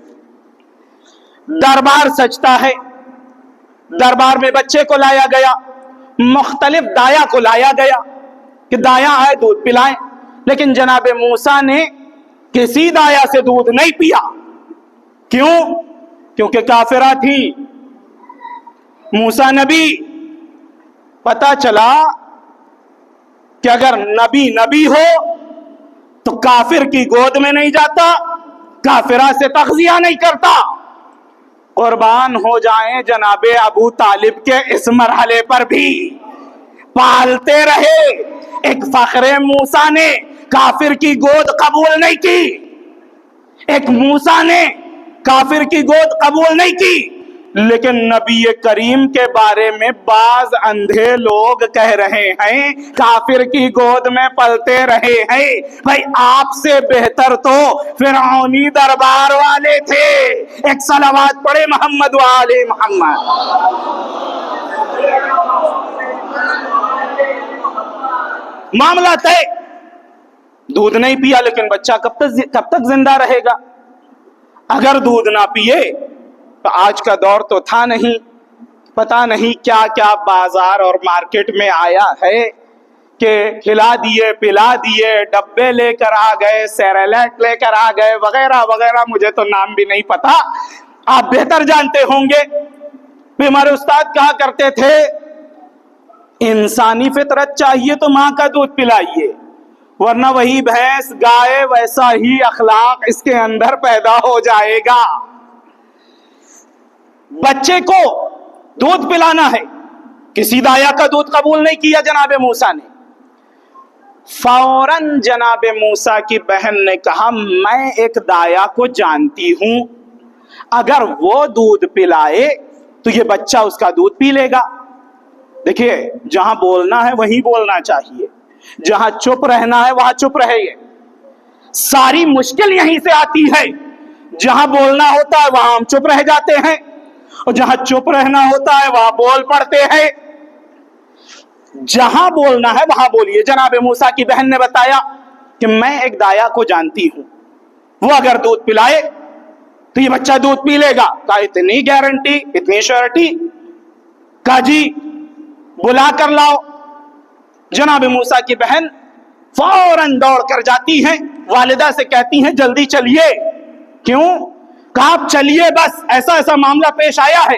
دربار سجتا ہے، دربار میں بچے کو لایا گیا، مختلف دایا کو لایا گیا کہ دایا آئے دودھ پلائیں، لیکن جناب موسیٰ نے کسی دایا سے دودھ نہیں پیا۔ کیوں؟ کیونکہ کافرہ تھی، موسیٰ نبی۔ پتا چلا کہ اگر نبی ہو تو کافر کی گود میں نہیں جاتا، کافرہ سے تغذیہ نہیں کرتا۔ قربان ہو جائیں جناب ابو طالب کے اس مرحلے پر بھی پالتے رہے۔ ایک فخر موسیٰ نے کافر کی گود قبول نہیں کی، ایک موسیٰ نے کافر کی گود قبول نہیں کی، لیکن نبی کریم کے بارے میں بعض اندھے لوگ کہہ رہے ہیں کافر کی گود میں پلتے رہے ہیں۔ بھائی آپ سے بہتر تو فرعونی دربار والے تھے۔ ایک صلوات پڑھے محمد و آل محمد۔ معاملہ طے، دودھ نہیں پیا، لیکن بچہ کب تک زندہ رہے گا؟ اگر دودھ نہ پیے تو آج کا دور تو تھا نہیں، پتہ نہیں کیا کیا بازار اور مارکیٹ میں آیا ہے کہ کھلا دیے پلا دیے، ڈبے لے کر آ گئے، سیریلیک لے کر آ گئے، وغیرہ وغیرہ، مجھے تو نام بھی نہیں پتا، آپ بہتر جانتے ہوں گے۔ ہمارے استاد کہا کرتے تھے انسانی فطرت چاہیے تو ماں کا دودھ پلائیے، ورنہ وہی بھینس گائے ویسا ہی اخلاق اس کے اندر پیدا ہو جائے گا۔ بچے کو دودھ پلانا ہے، کسی دایا کا دودھ قبول نہیں کیا جناب موسیٰ نے۔ فوراً جناب موسیٰ کی بہن نے کہا میں ایک دایا کو جانتی ہوں، اگر وہ دودھ پلائے تو یہ بچہ اس کا دودھ پی لے گا۔ دیکھیے جہاں بولنا ہے وہیں بولنا چاہیے، جہاں چپ رہنا ہے وہاں چپ رہے۔ ساری مشکل یہیں سے آتی ہے، جہاں بولنا ہوتا ہے وہاں ہم چپ رہ جاتے ہیں، اور جہاں چپ رہنا ہوتا ہے وہاں بول پڑتے ہیں۔ جہاں بولنا ہے وہاں بولیے۔ جناب موسیٰ کی بہن نے بتایا کہ میں ایک دایا کو جانتی ہوں، وہ اگر دودھ پلائے تو یہ بچہ دودھ پی لے گا۔ کہا اتنی گارنٹی، اتنی شیورٹی؟ کہا جی بلا کر لاؤ۔ جناب موسیٰ کی بہن فوراً دوڑ کر جاتی ہیں، والدہ سے کہتی ہیں جلدی چلیے۔ کیوں؟ کہا آپ چلیے، بس ایسا ایسا معاملہ پیش آیا ہے۔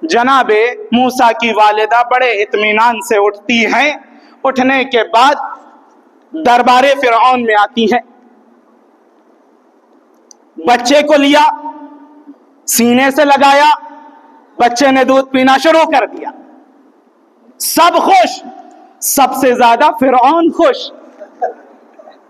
جناب موسیٰ کی والدہ بڑے اطمینان سے اٹھتی ہیں، اٹھنے کے بعد دربار فرعون میں آتی ہیں، بچے کو لیا، سینے سے لگایا، بچے نے دودھ پینا شروع کر دیا۔ سب خوش، سب سے زیادہ فرعون خوش۔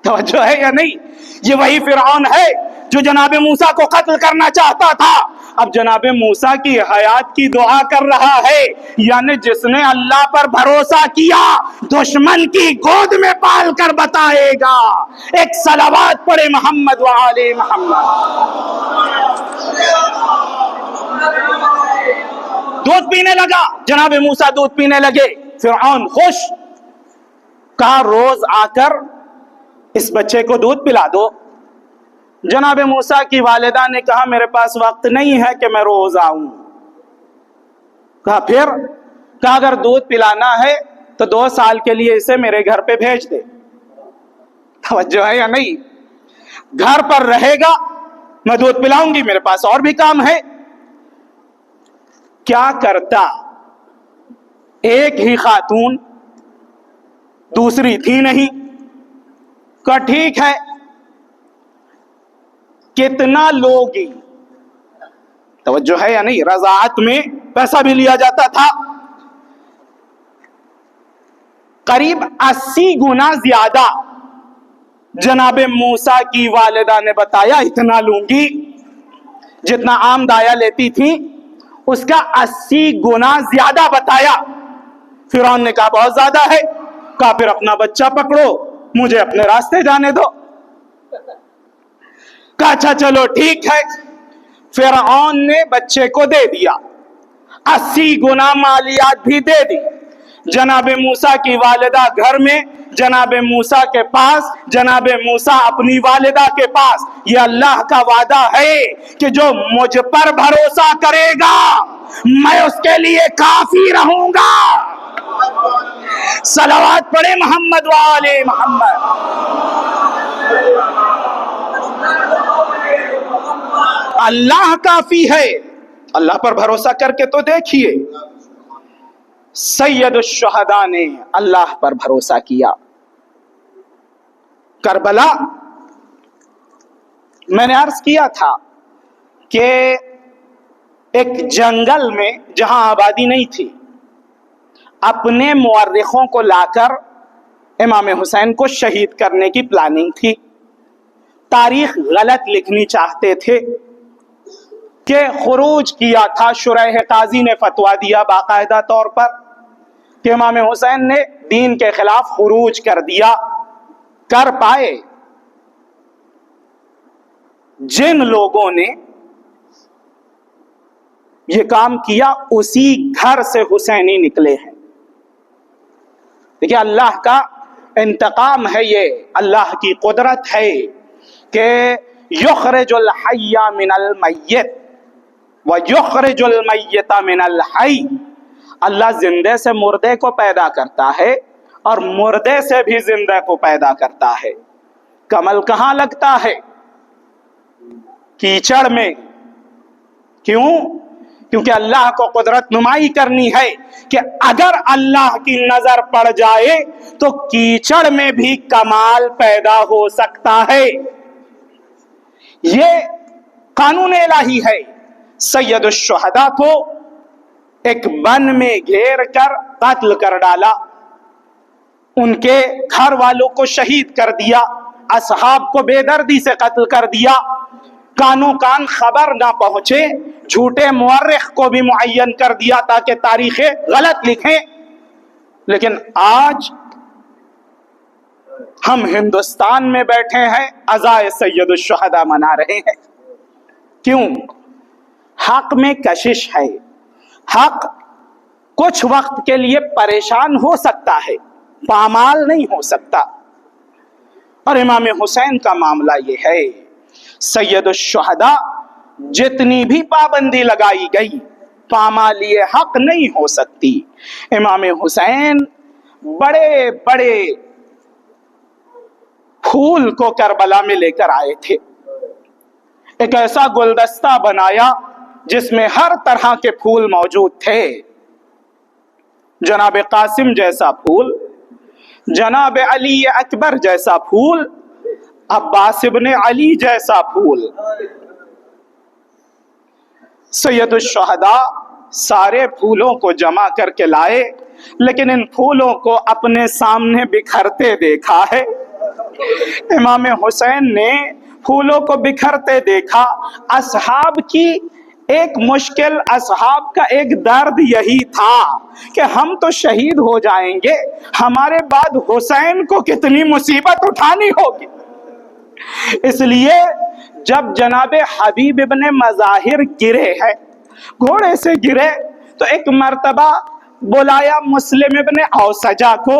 توجہ ہے یا نہیں؟ یہ وہی فرعون ہے جو جناب موسیٰ کو قتل کرنا چاہتا تھا، اب جناب موسیٰ کی حیات کی دعا کر رہا ہے، یعنی جس نے اللہ پر بھروسہ کیا دشمن کی گود میں پال کر بتائے گا۔ ایک صلوات پڑھے محمد و آل محمد۔ دودھ پینے لگا، جناب موسیٰ دودھ پینے لگے، فرعون خوش، کہا روز آ کر اس بچے کو دودھ پلا دو۔ جناب موسیٰ کی والدہ نے کہا میرے پاس وقت نہیں ہے کہ میں روز آؤں۔ کہا پھر؟ کہا اگر دودھ پلانا ہے تو 2 سال کے لیے اسے میرے گھر پہ بھیج دے۔ توجہ ہے یا نہیں؟ گھر پر رہے گا، میں دودھ پلاؤں گی، میرے پاس اور بھی کام ہے۔ کیا کرتا؟ ایک ہی خاتون، دوسری تھی نہیں۔ کہا ٹھیک ہے، کتنا لوگی؟ توجہ ہے یا نہیں؟ رضاعت میں پیسہ بھی لیا جاتا تھا۔ قریب 80 گنا زیادہ جناب موسیٰ کی والدہ نے بتایا اتنا لوں گی۔ جتنا عام دایا لیتی تھی اس کا 80 گنا زیادہ بتایا۔ فرعون نے کہا بہت زیادہ ہے۔ کہا پھر اپنا بچہ پکڑو، مجھے اپنے راستے جانے دو۔ کہا اچھا چلو ٹھیک ہے۔ فرعون نے بچے کو دے دیا، 80 گنا مالیات بھی دے دی۔ جناب موسیٰ کی والدہ گھر میں، جناب موسیٰ کے پاس، جناب موسیٰ اپنی والدہ کے پاس۔ یہ اللہ کا وعدہ ہے کہ جو مجھ پر بھروسہ کرے گا میں اس کے لیے کافی رہوں گا۔ صلوات پڑھے محمد وآلِ محمد۔ اللہ کافی ہے۔ اللہ پر بھروسہ کر کے تو دیکھیے، سید الشہداء نے اللہ پر بھروسہ کیا۔ کربلا میں نے عرض کیا تھا کہ ایک جنگل میں جہاں آبادی نہیں تھی، اپنے مورخوں کو لا کر امام حسین کو شہید کرنے کی پلاننگ تھی۔ تاریخ غلط لکھنی چاہتے تھے کہ خروج کیا تھا۔ شریح قاضی نے فتویٰ دیا باقاعدہ طور پر کہ امام حسین نے دین کے خلاف خروج کر دیا۔ کر پائے؟ جن لوگوں نے یہ کام کیا اسی گھر سے حسینی نکلے ہیں۔ دیکھیں اللہ کا انتقام ہے، یہ اللہ کی قدرت ہے کہ یخرج الحی من المیت ویخرج المیت من الحی۔ اللہ زندے سے مردے کو پیدا کرتا ہے اور مردے سے بھی زندے کو پیدا کرتا ہے۔ کمل کہاں لگتا ہے؟ کیچڑ میں۔ کیوں؟ کیونکہ اللہ کو قدرت نمائی کرنی ہے کہ اگر اللہ کی نظر پڑ جائے تو کیچڑ میں بھی کمال پیدا ہو سکتا ہے۔ یہ قانون الہی ہے۔ سید الشہداء کو ایک بن میں گھیر کر قتل کر ڈالا، ان کے گھر والوں کو شہید کر دیا، اصحاب کو بے دردی سے قتل کر دیا، کانوں کان خبر نہ پہنچے، جھوٹے مورخ کو بھی معین کر دیا تاکہ تاریخیں غلط لکھیں۔ لیکن آج ہم ہندوستان میں بیٹھے ہیں، عزائے سید الشہداء منا رہے ہیں۔ کیوں؟ حق میں کشش ہے۔ حق کچھ وقت کے لیے پریشان ہو سکتا ہے، پامال نہیں ہو سکتا۔ اور امام حسین کا معاملہ یہ ہے، سید الشہداء جتنی بھی پابندی لگائی گئی پامالی حق نہیں ہو سکتی۔ امام حسین بڑے بڑے پھول کو کربلا میں لے کر آئے تھے، ایک ایسا گلدستہ بنایا جس میں ہر طرح کے پھول موجود تھے۔ جناب قاسم جیسا پھول، جناب علی اکبر جیسا پھول، عباس ابن علی جیسا پھول۔ سید الشہداء سارے پھولوں کو جمع کر کے لائے، لیکن ان پھولوں کو اپنے سامنے بکھرتے دیکھا ہے۔ امام حسین نے پھولوں کو بکھرتے دیکھا۔ اصحاب کی ایک مشکل، اصحاب کا ایک درد یہی تھا کہ ہم تو شہید ہو جائیں گے، ہمارے بعد حسین کو کتنی مصیبت اٹھانی ہوگی۔ اس لیے جب جناب حبیب ابن مظاہر گرے ہیں، گھوڑے سے گرے، تو ایک مرتبہ بلایا مسلم ابن اوسجہ کو،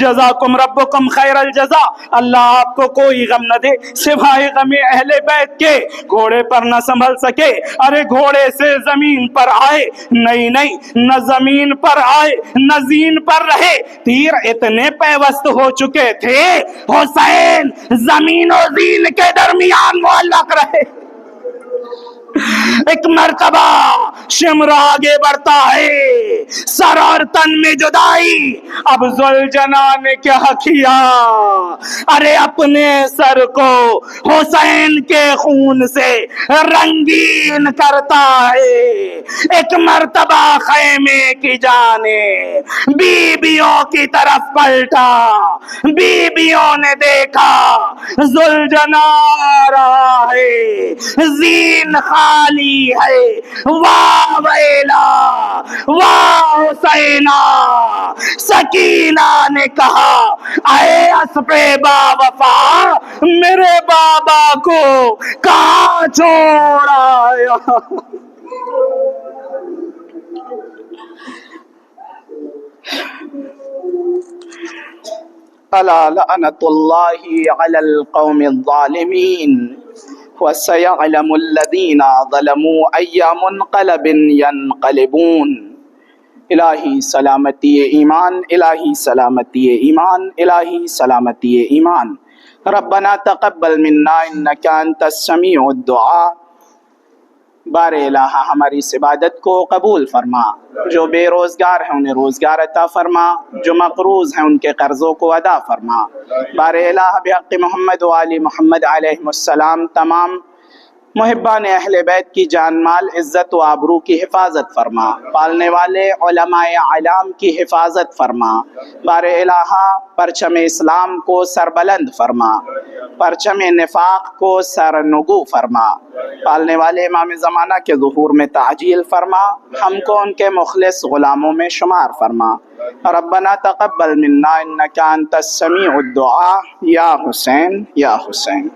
جزاکم ربکم خیر الجزا. اللہ آپ کو کوئی غم نہ دے سوائے غم اہل بیت کے. گھوڑے پر نہ سنبھل سکے، ارے گھوڑے سے زمین پر آئے، نہیں نہ زمین پر آئے نہ زین پر رہے. تیر اتنے پیوست ہو چکے تھے حسین زمین و زین کے درمیان معلق رہے. ایک مرتبہ شمر آگے بڑھتا ہے، سر اور تن میں جدائی. اب ذوالجناح نے کیا کیا؟ ارے اپنے سر کو حسین کے خون سے رنگین کرتا ہے. ایک مرتبہ خیمے کی جانب بیبیوں کی طرف پلٹا. بیبیوں نے دیکھا ذوالجناح آ رہا ہے، زین خالی ہے. واہ ویلا واہ حسینہ. سکینہ نے کہا اے اسب با وفا، میرے بابا کو کہاں چھوڑ آیا؟ الا لعنت اللہ علی القوم الظالمین وسيعلم الذين ظلموا أي منقلب ينقلبون. الہی سلامتی ایمان، الہی سلامتی ایمان، الہی سلامتی ایمان. ربنا تقبل منا انك انت السمیع الدعاء. بار الہ ہماری اس عبادت کو قبول فرما. جو بے روزگار ہیں انہیں روزگار عطا فرما، جو مقروض ہیں ان کے قرضوں کو ادا فرما. بار الہ بحق محمد و آل محمد علیہ السلام تمام محبان اہل بیت کی جان مال عزت و آبرو کی حفاظت فرما. پالنے والے علماء اعلام کی حفاظت فرما. بار الہ پرچم اسلام کو سربلند فرما، پرچم نفاق کو سرنگو فرما. پالنے والے امام زمانہ کے ظہور میں تعجیل فرما، ہم کو ان کے مخلص غلاموں میں شمار فرما. ربنا تقبل منا انك انت السمیع الدعاء. یا حسین یا حسین.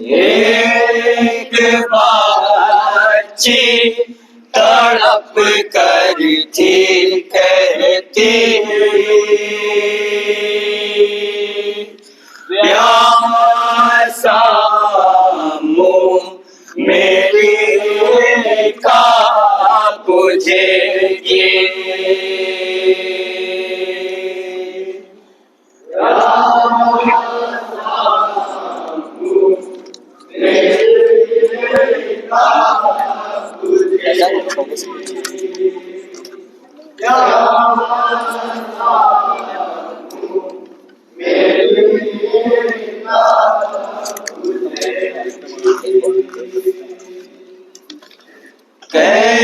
ایک بچی تڑپ کر تھی کہتی پیاسا منہ میری کا بجھے گی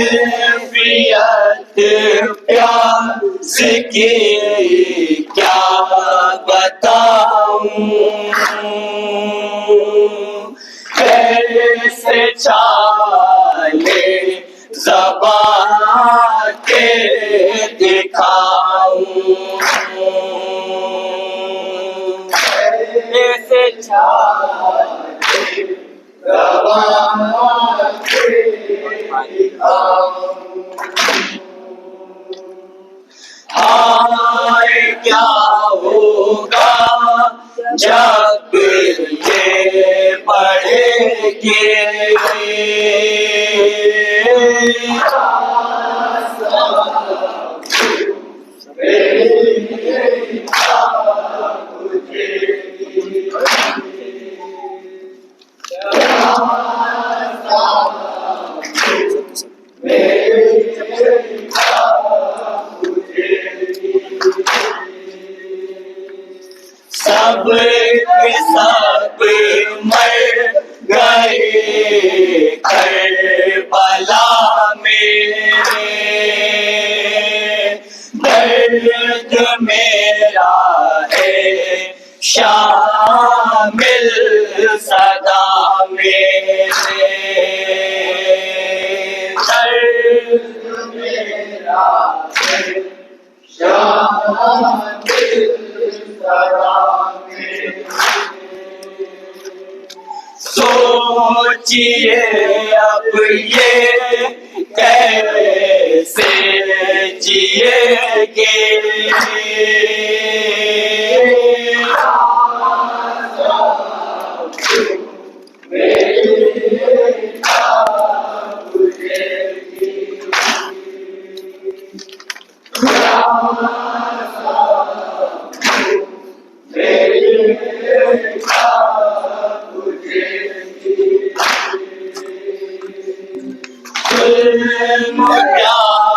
کیفیت پیاس کی کیا بتاؤں کیسے چالے زبان کے دکھاؤں کیسے چالے زبان کے دکھاؤں ہائے کیا ہوگا جب یہ پڑھے گی سب سب مر گئے کربلا میں درد میرا ہے شامل صدا میں درد میرا ہے شامل سوچئے اب یہ کیسے جیے گے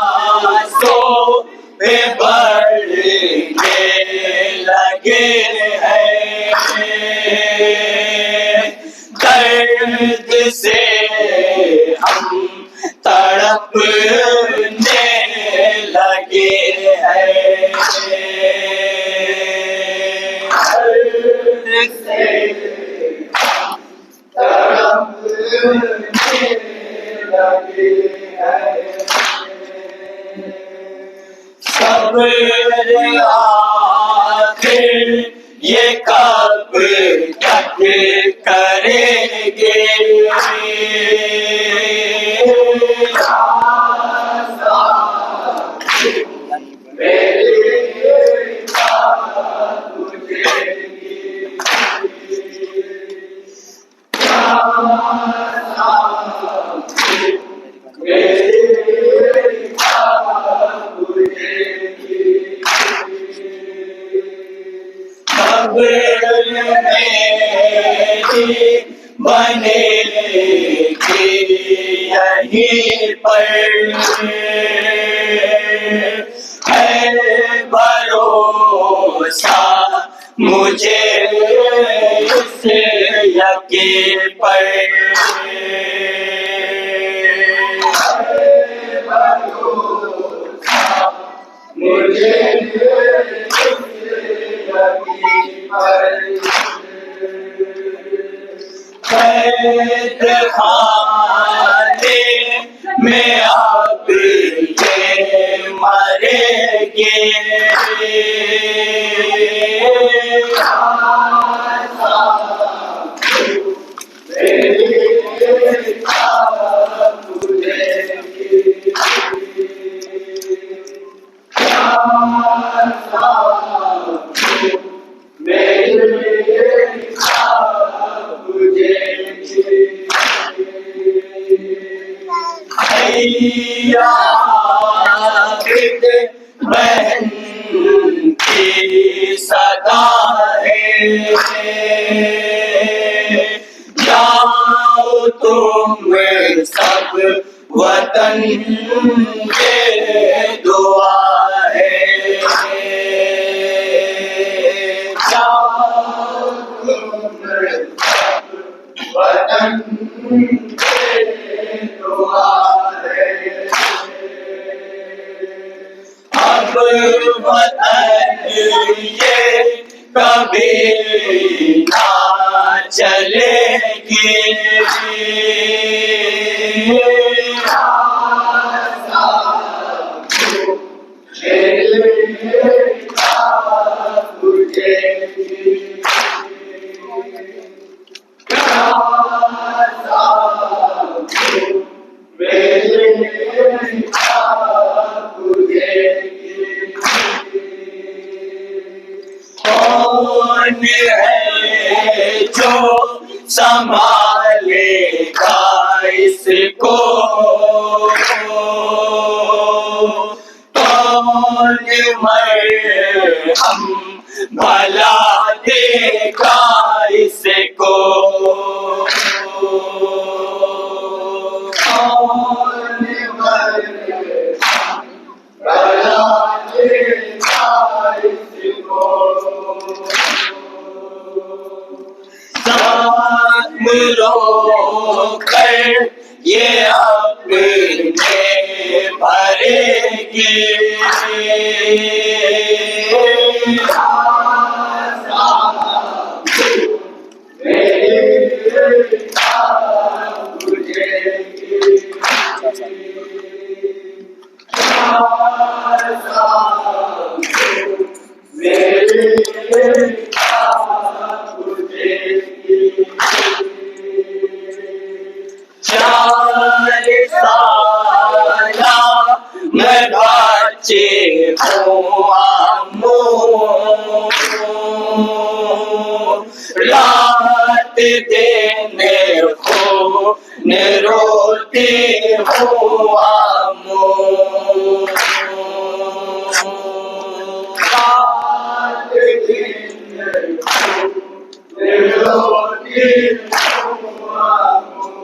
پیاسوں پہ بڑھنے لگے ہیں درد سے ہم تڑپنے لگے ہیں درد سے تڑپنے صبر آخر یہ کب تک کریں گے بنے گی یہیں پر ہے بھروسہ مجھے اس یقین پر قید خانے میں اب یہ مریں گے عابد بہن کی صدا ہے جاؤ تم سب وطن کے دعا ہے جاؤ تم سب وطن کے دعا ہے اب وطن یہ کبھی نہ چلے گی کون ہے جو سنبھالے گا اس کو کون مرہم بھلا دے گا اس کو کون مرہم بھلا دے گا اس کو زخم رو کر یہ اپنے بھرے گی میں بچے ہوں آمو رات دینے کو روتی ہوں آمو رات دینے کو روتی ہوں آمو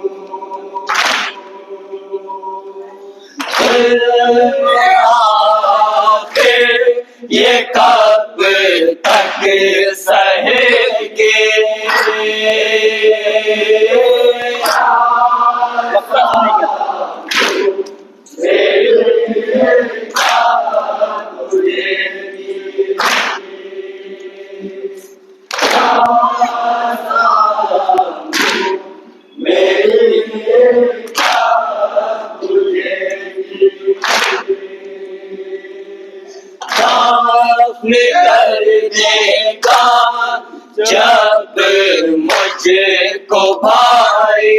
آخر یہ کب تک سہے گے کر دے گا جب مجھ کو بھائی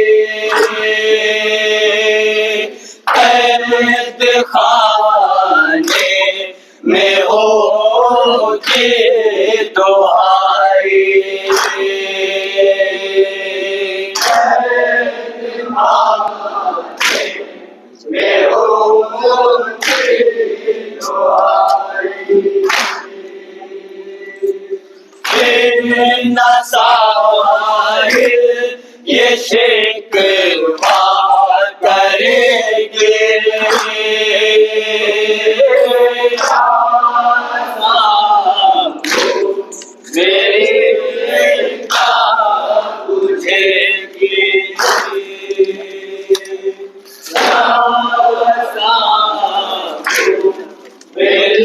قید خانے میں ہوگی دعائی قید خانے میں ہوگی دعائی نہ ساحل یہ شکوہ کرے گے میری تجھے گی میری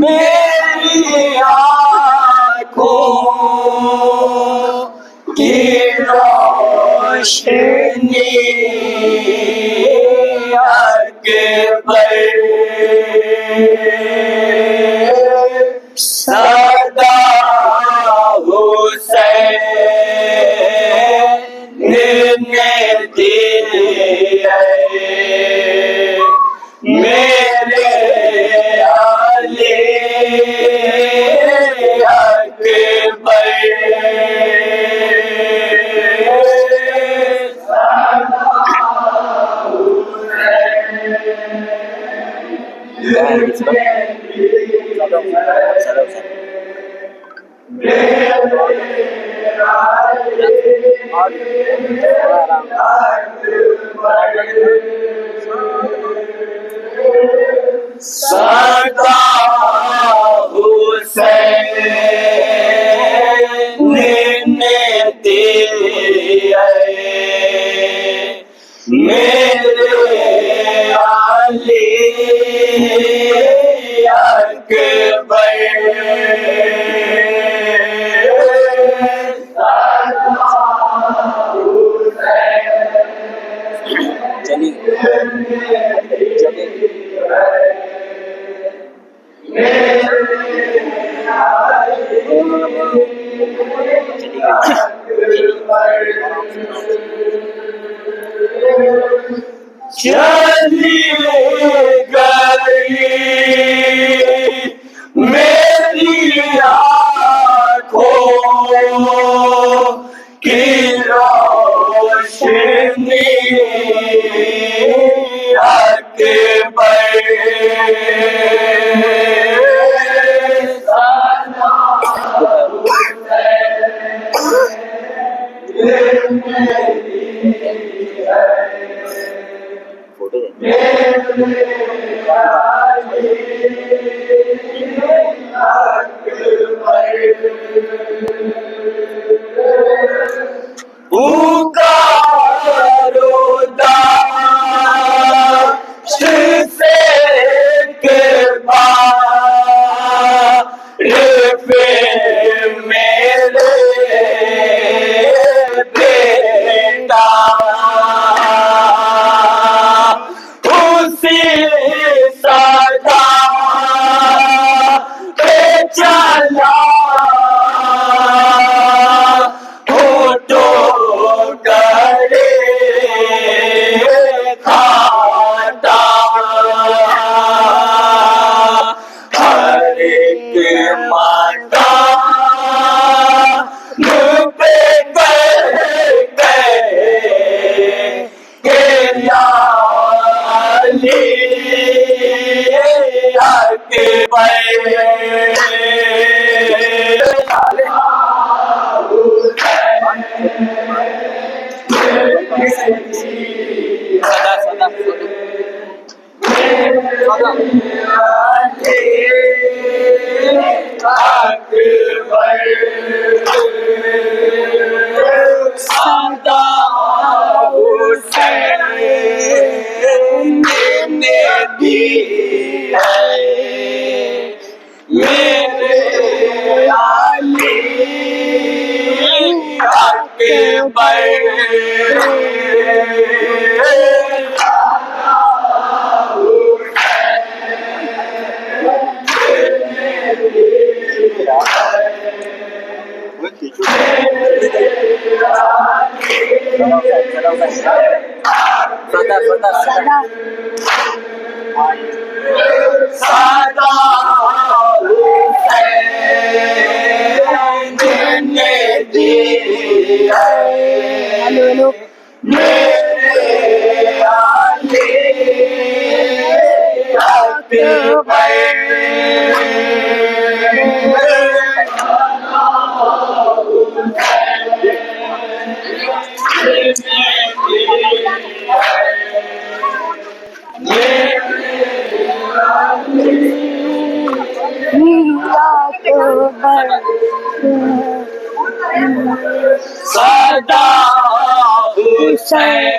میری آنکھوں کی روشنی اکبر سدا حسین نے دی ہے میرے علی اکبر سدا حسین نے دی ہے میرے علی اکبر چلی گئی میری آنکھوں کی روشنی اکبر سدا حسین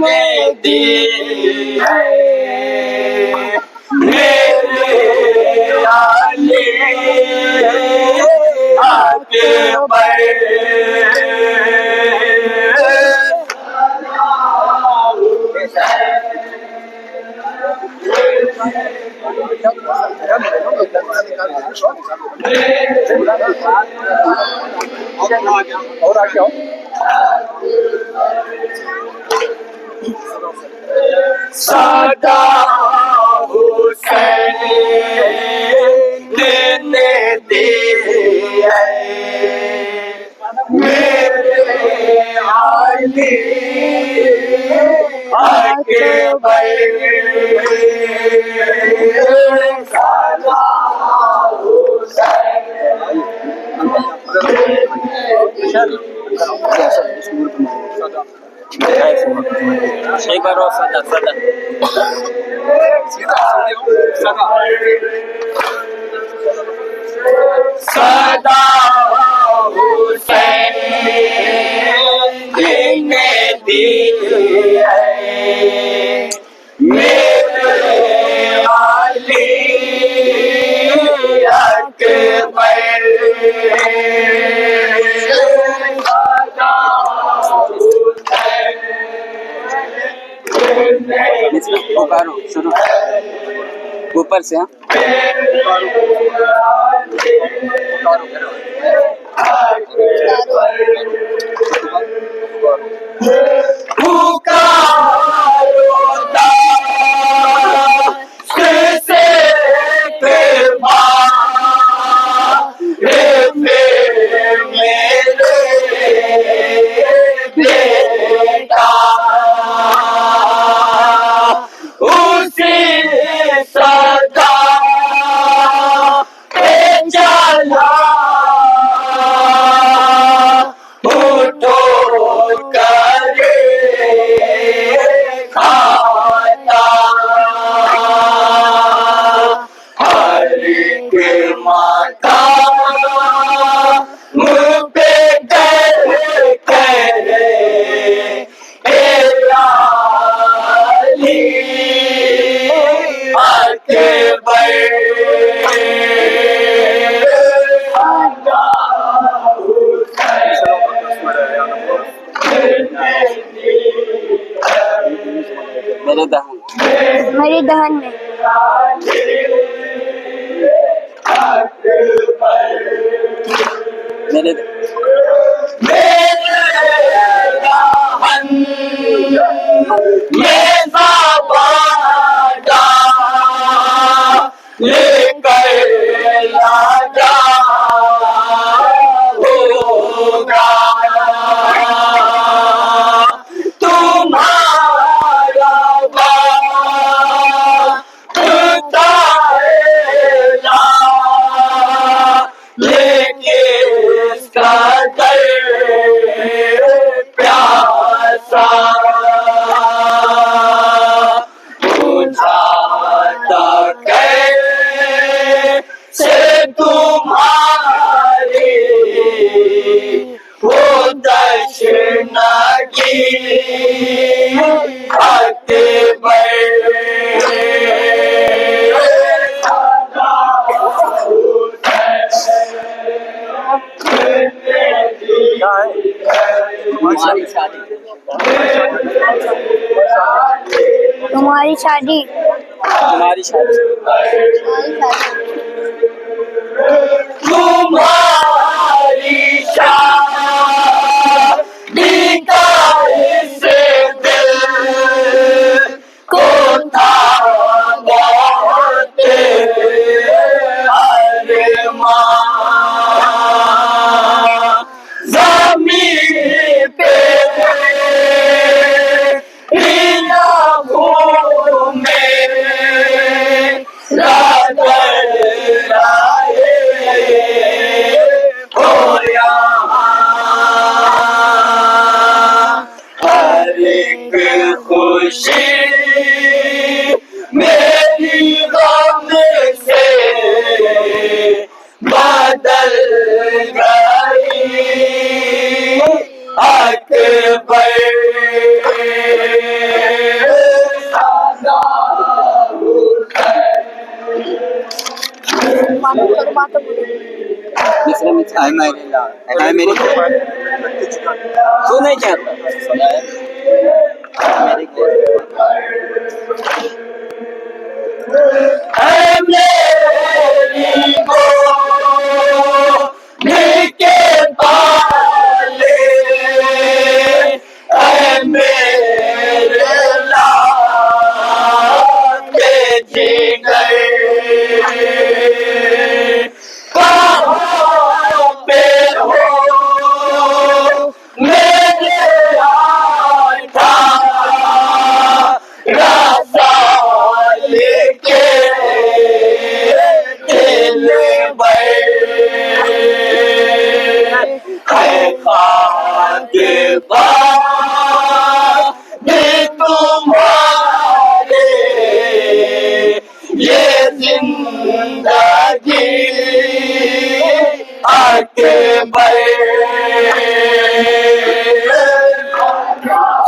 نے دی میرے علی اکبر سدا حسین نے دی میرے علی اکبر سدا ایک بار اور سدا سدا حسین نے دی میرے علی اکبر اوپر سے میرے دہن میں تمہاری شادی تمہاری شادی کا اس دل کو تھا بہت ارمان زمین پہ الہوں میں تو نہیں کہتا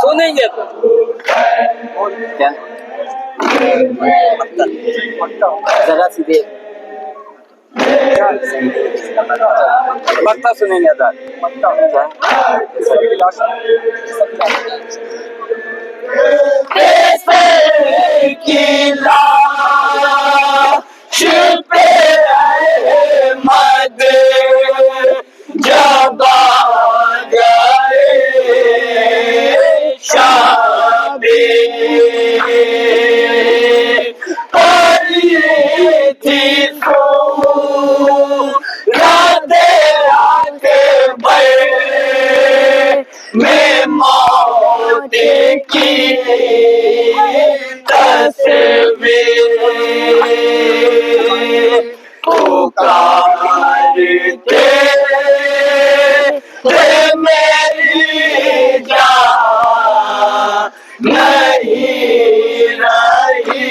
سنیں گے کیا ذرا سی دیر مکتا سنیں گے مد جب گئے شادی تھی تو رادے آگے بڑھے میں موت کی تصویر پکارتے میری جان نہیں رہی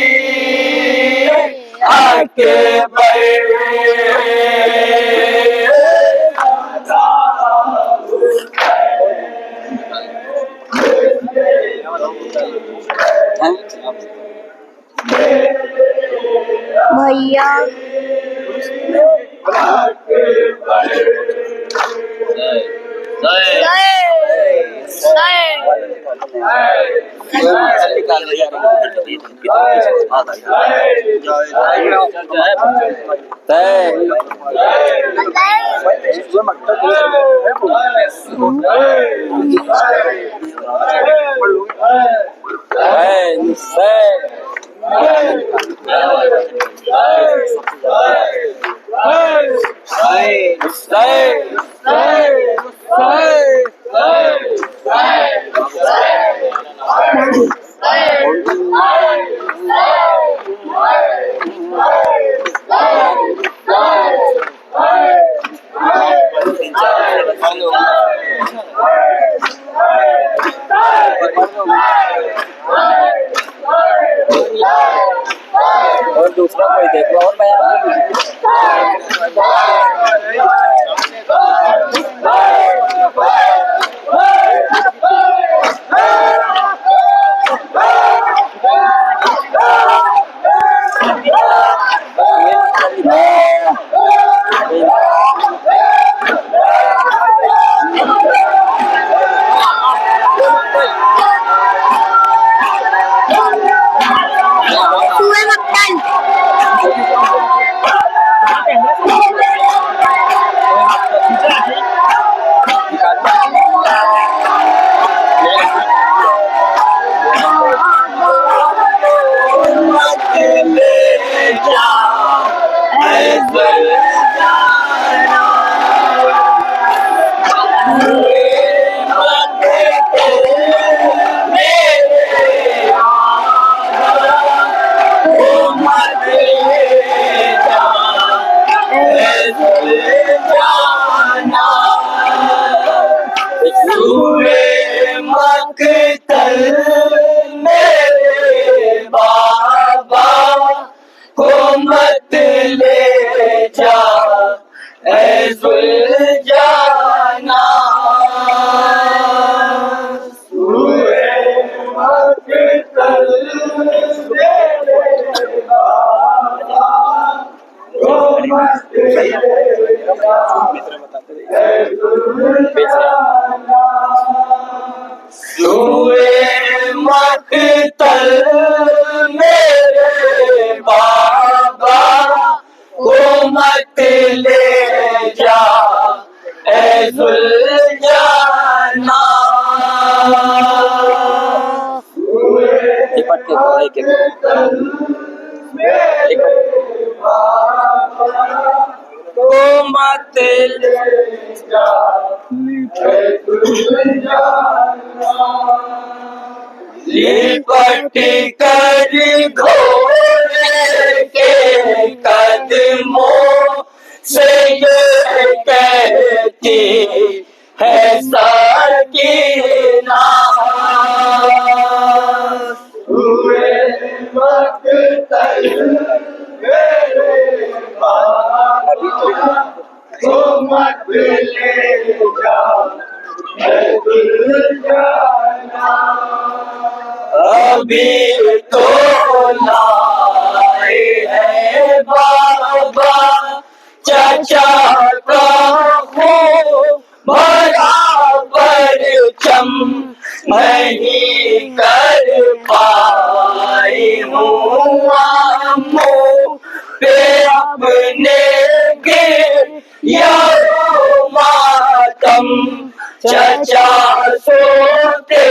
بھیا اور دوسرا کوئی دیکھ لو اور میں سوئے مقتل میرے بابا کو مت لے جا اے ذوالجلال. لپٹ کے بولو ایک ایک. کو مت لے جا اے ذوالجلال. لپٹ کر گھوڑے کے قدموں سے یہ کہتی ہے سکینہ. ہوئے مقتل میرے بابا کو مت لے جا اے ذوالجلال. ابھی تو لائے ہے بابا چچا کا خون بھرا پرچم نہیں کر پائی ہوں امو پہ اپنے گریہ ماتم. چچا سوتے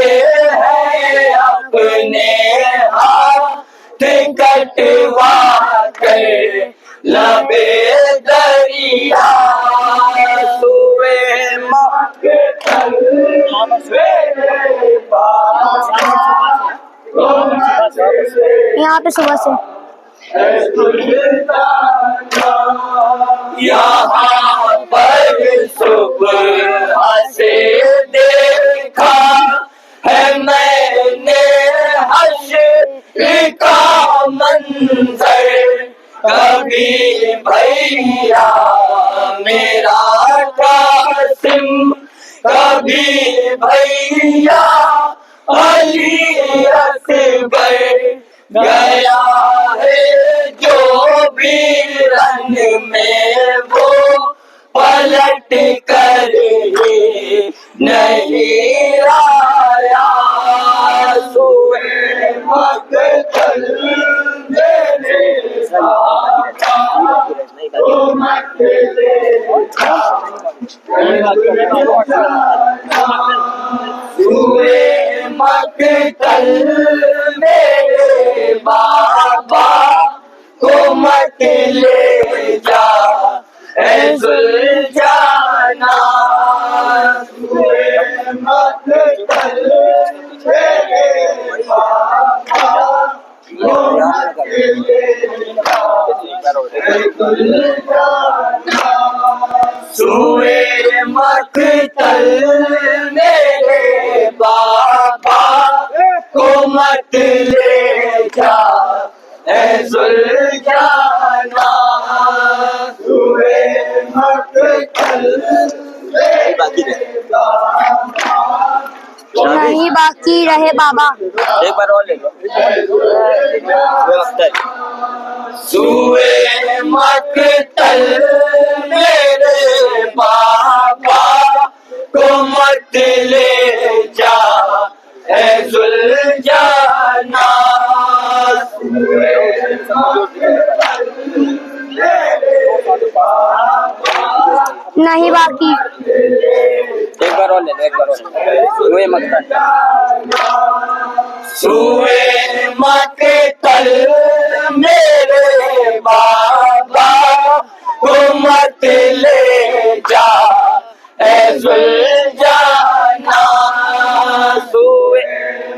ہیں اپنے ہاتھ کٹوا کر لبے دریا. سوئے مقتل میرے بابا یہاں پہ صبح سے یہاں پر صبح سے دیکھا ہے میں نے حشر کا منظر. کبھی بھیا میرا قاسم کبھی بھیا علی اکبر. گیا ہے جو بھی رنگ میں وہ پلٹ کر ہی نہیں آیا. سوئے مقتل میرے بابا کو مت لے جا. سوئے مقتل میرے بابا کو مت لے جا اے ذوالجلال. سوئے مقتل میرے بابا کو مت لے جا اے ذوالجلال. سوئے مقتل میرے بابا کو مت لے جا اے ذوالجلال. سوئے مقتل میرے بابا نہیں باقی رہے بابا. ایک بار اور لے لو. سوئے مقتل میرے بابا کو مت لے جا اے ذوالجلال. سوئے مقتل میرے بابا نہیں باقی. ایک بار اور لے لو. ایک بار اور. ہوئے مقتل. سوئے مقتل میرے بابا کو مت لے جا اے ذوالجلال. سوئے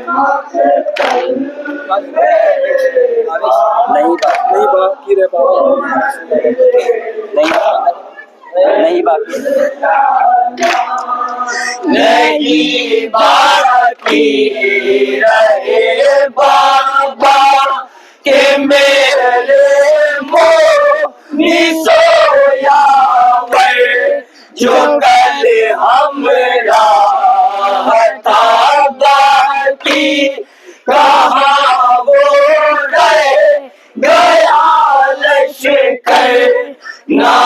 مقتل نہیں باقی رہے بابا. نہیں باقی. نہیں باقی رہے بابا کہ میرے مومن سویا ور جو کل ہمراہ تھا باقی کہاں وہ رہ گیا لشکر. نہ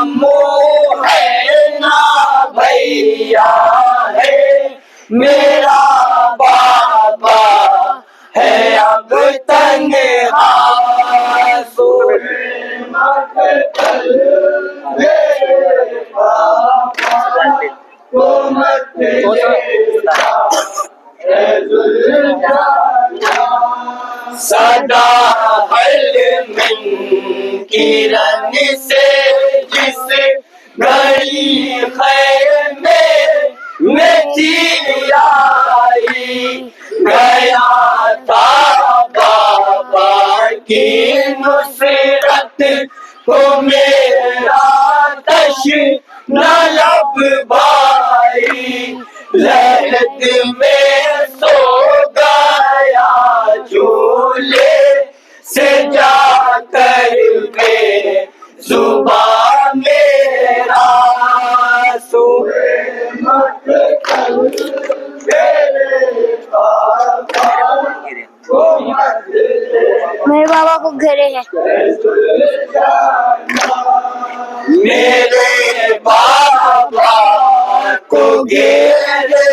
منہ ہے نہ بھئی میرا بابا ہے اب تنہا سوئے مقتل میرے بابا کو مت لینا اے ذوالجلال صدا حل من کرن سے جس گھڑی خیمے میں تھی آئی گیا تھا بابا کی نصرت کو میرا تشنہ لب بھائی لہد میں سو گیا جھولے سے جا کر بے زباں میرا سوئے مقتل میرے بابا کو مت لینا میرے بابا کو گھرے ہیں میرے بابا کو گھیرے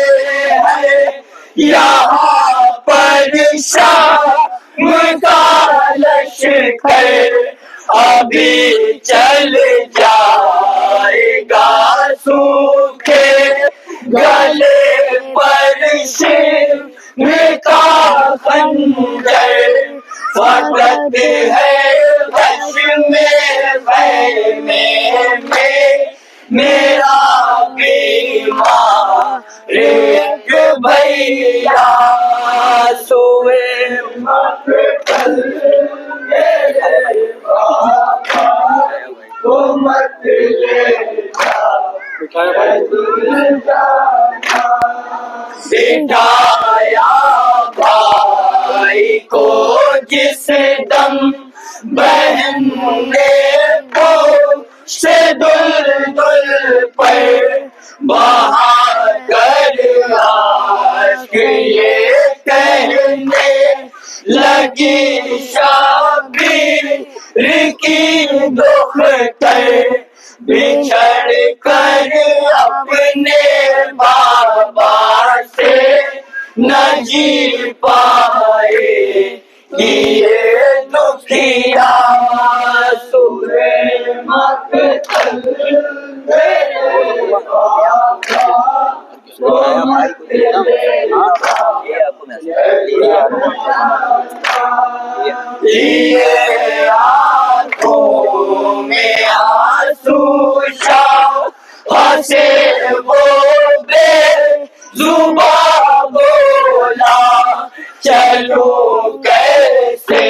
ہے یہاں پر شام کا لشکر ابھی چل جائے گا سوکھے گلے پر شیر کا خنجر فقط ہے بش میں خیمے میں میرا بیمار ایک بھیا سوئے مقتل میرے بابا کو مت لینا بٹھایا بھائی کو جس دم بہن نے پوچھ دل پر بہا کر عاشق یہ کہنے لگی شبیر کی دکھ کر بچھڑ کر اپنے بابا سے نہ جی پائے یہ دکھیا سوئے مقتل میرے بابا کو مت لینا لیے آنکھوں میں آنسو ہنسے وہ بے زباں بولا چلو کیسے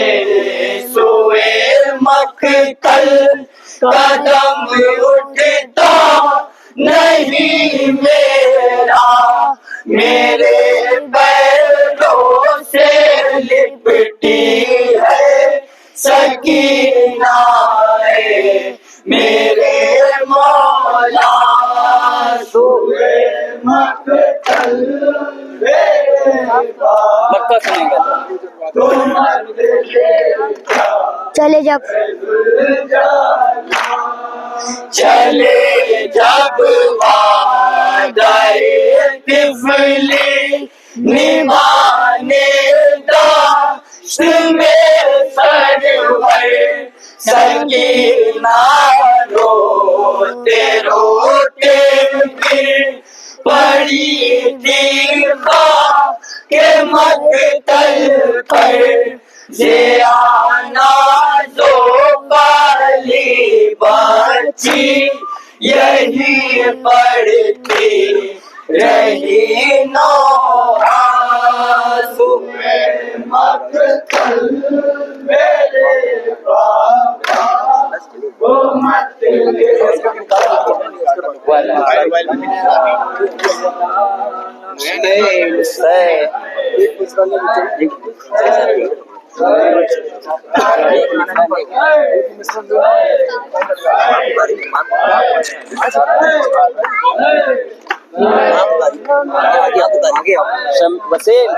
سوئے مقتل قدم اٹھتا نہیں میرا میرے پیروں سے لپٹی ہے سکینہ میرے مولا سوئے مقتل میرے مکہ سنیں گے چلے جب چلے جب وعدۂ طفلی نبھانے داشت میں سرور سکینہ روتے روتے پھر پڑی تھی خاک کے مقتل پر زیانہ زو پالی بچی یہی پڑھتی رہی نوحہ سوئے مقتل میرے بابا کو مت وسیم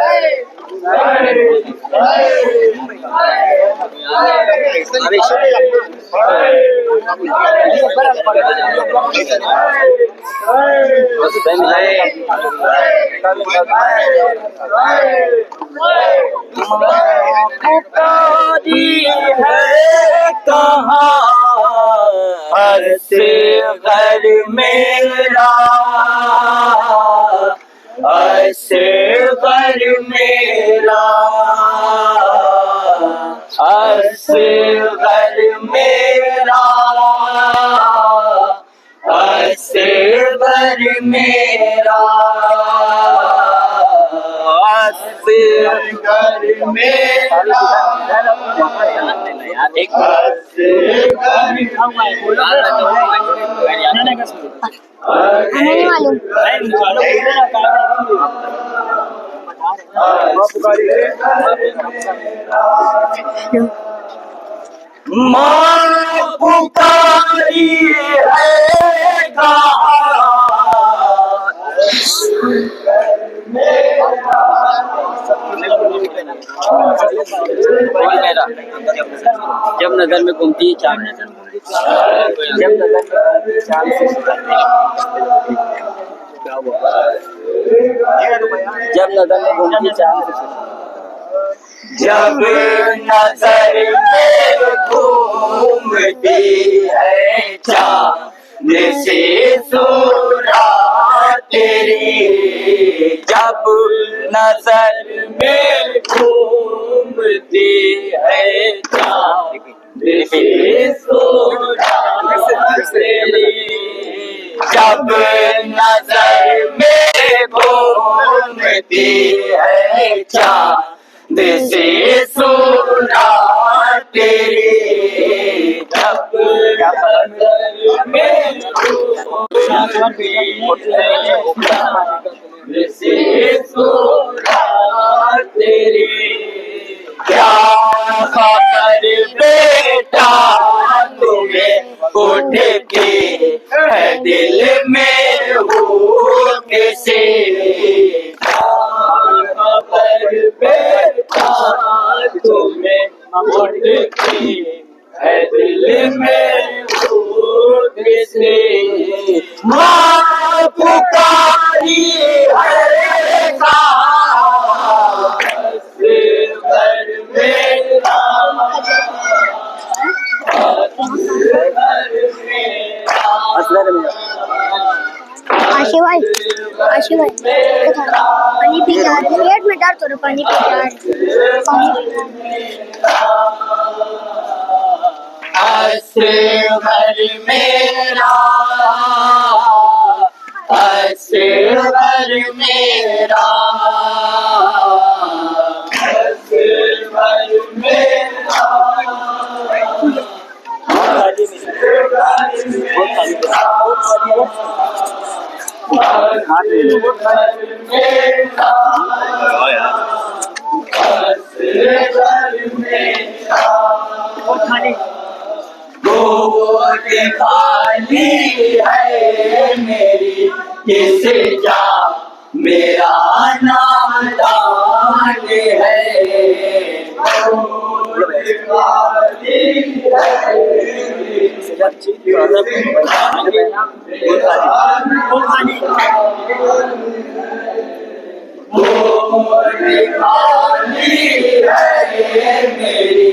پکاری ہے کہاں ایسے گھر میرا، ایسے گھر میرا، ایسے گھر میرا، ایسے گھر میرا، ایسے گھر میرا، ہمیں نہیں معلوم. ماں پکاری ہے کہاں، جب نظر میں گھومتی ہے چاند، جب نظر میں گھومتی ہے چاند سے جب نظر میں گھومتی ہے چاند سے جب نظر میں گھومتی ہے چاند سے صورت تیری، جب نظر میں گھومتی ہے چاند سے صورت تیری، جب نظر میں گھومتی ہے چاند سے صورت تیری، جب نظر میں گھومتی ہے چاند سے صورت تیری، کیا خبر بیٹا تمہیں اٹھتی ہے دل میں ہو کسی، خبر بیٹا تمہیں اٹھتی ہے دل میں ہو کسی، ماں پکاری ہے کہاں ایسے گھر میرا، آشی بھائی، آشی بھائی پانی پی جا رہے، پیٹ میں درد ہو رہا، پانی پی جا رہے، پانی ایسے گھر میرا، ایسے گھر میرا، ایسے گھر میرا، گود خالی ہے میری کس جا میرا نادان ہے، گود خالی ہے میری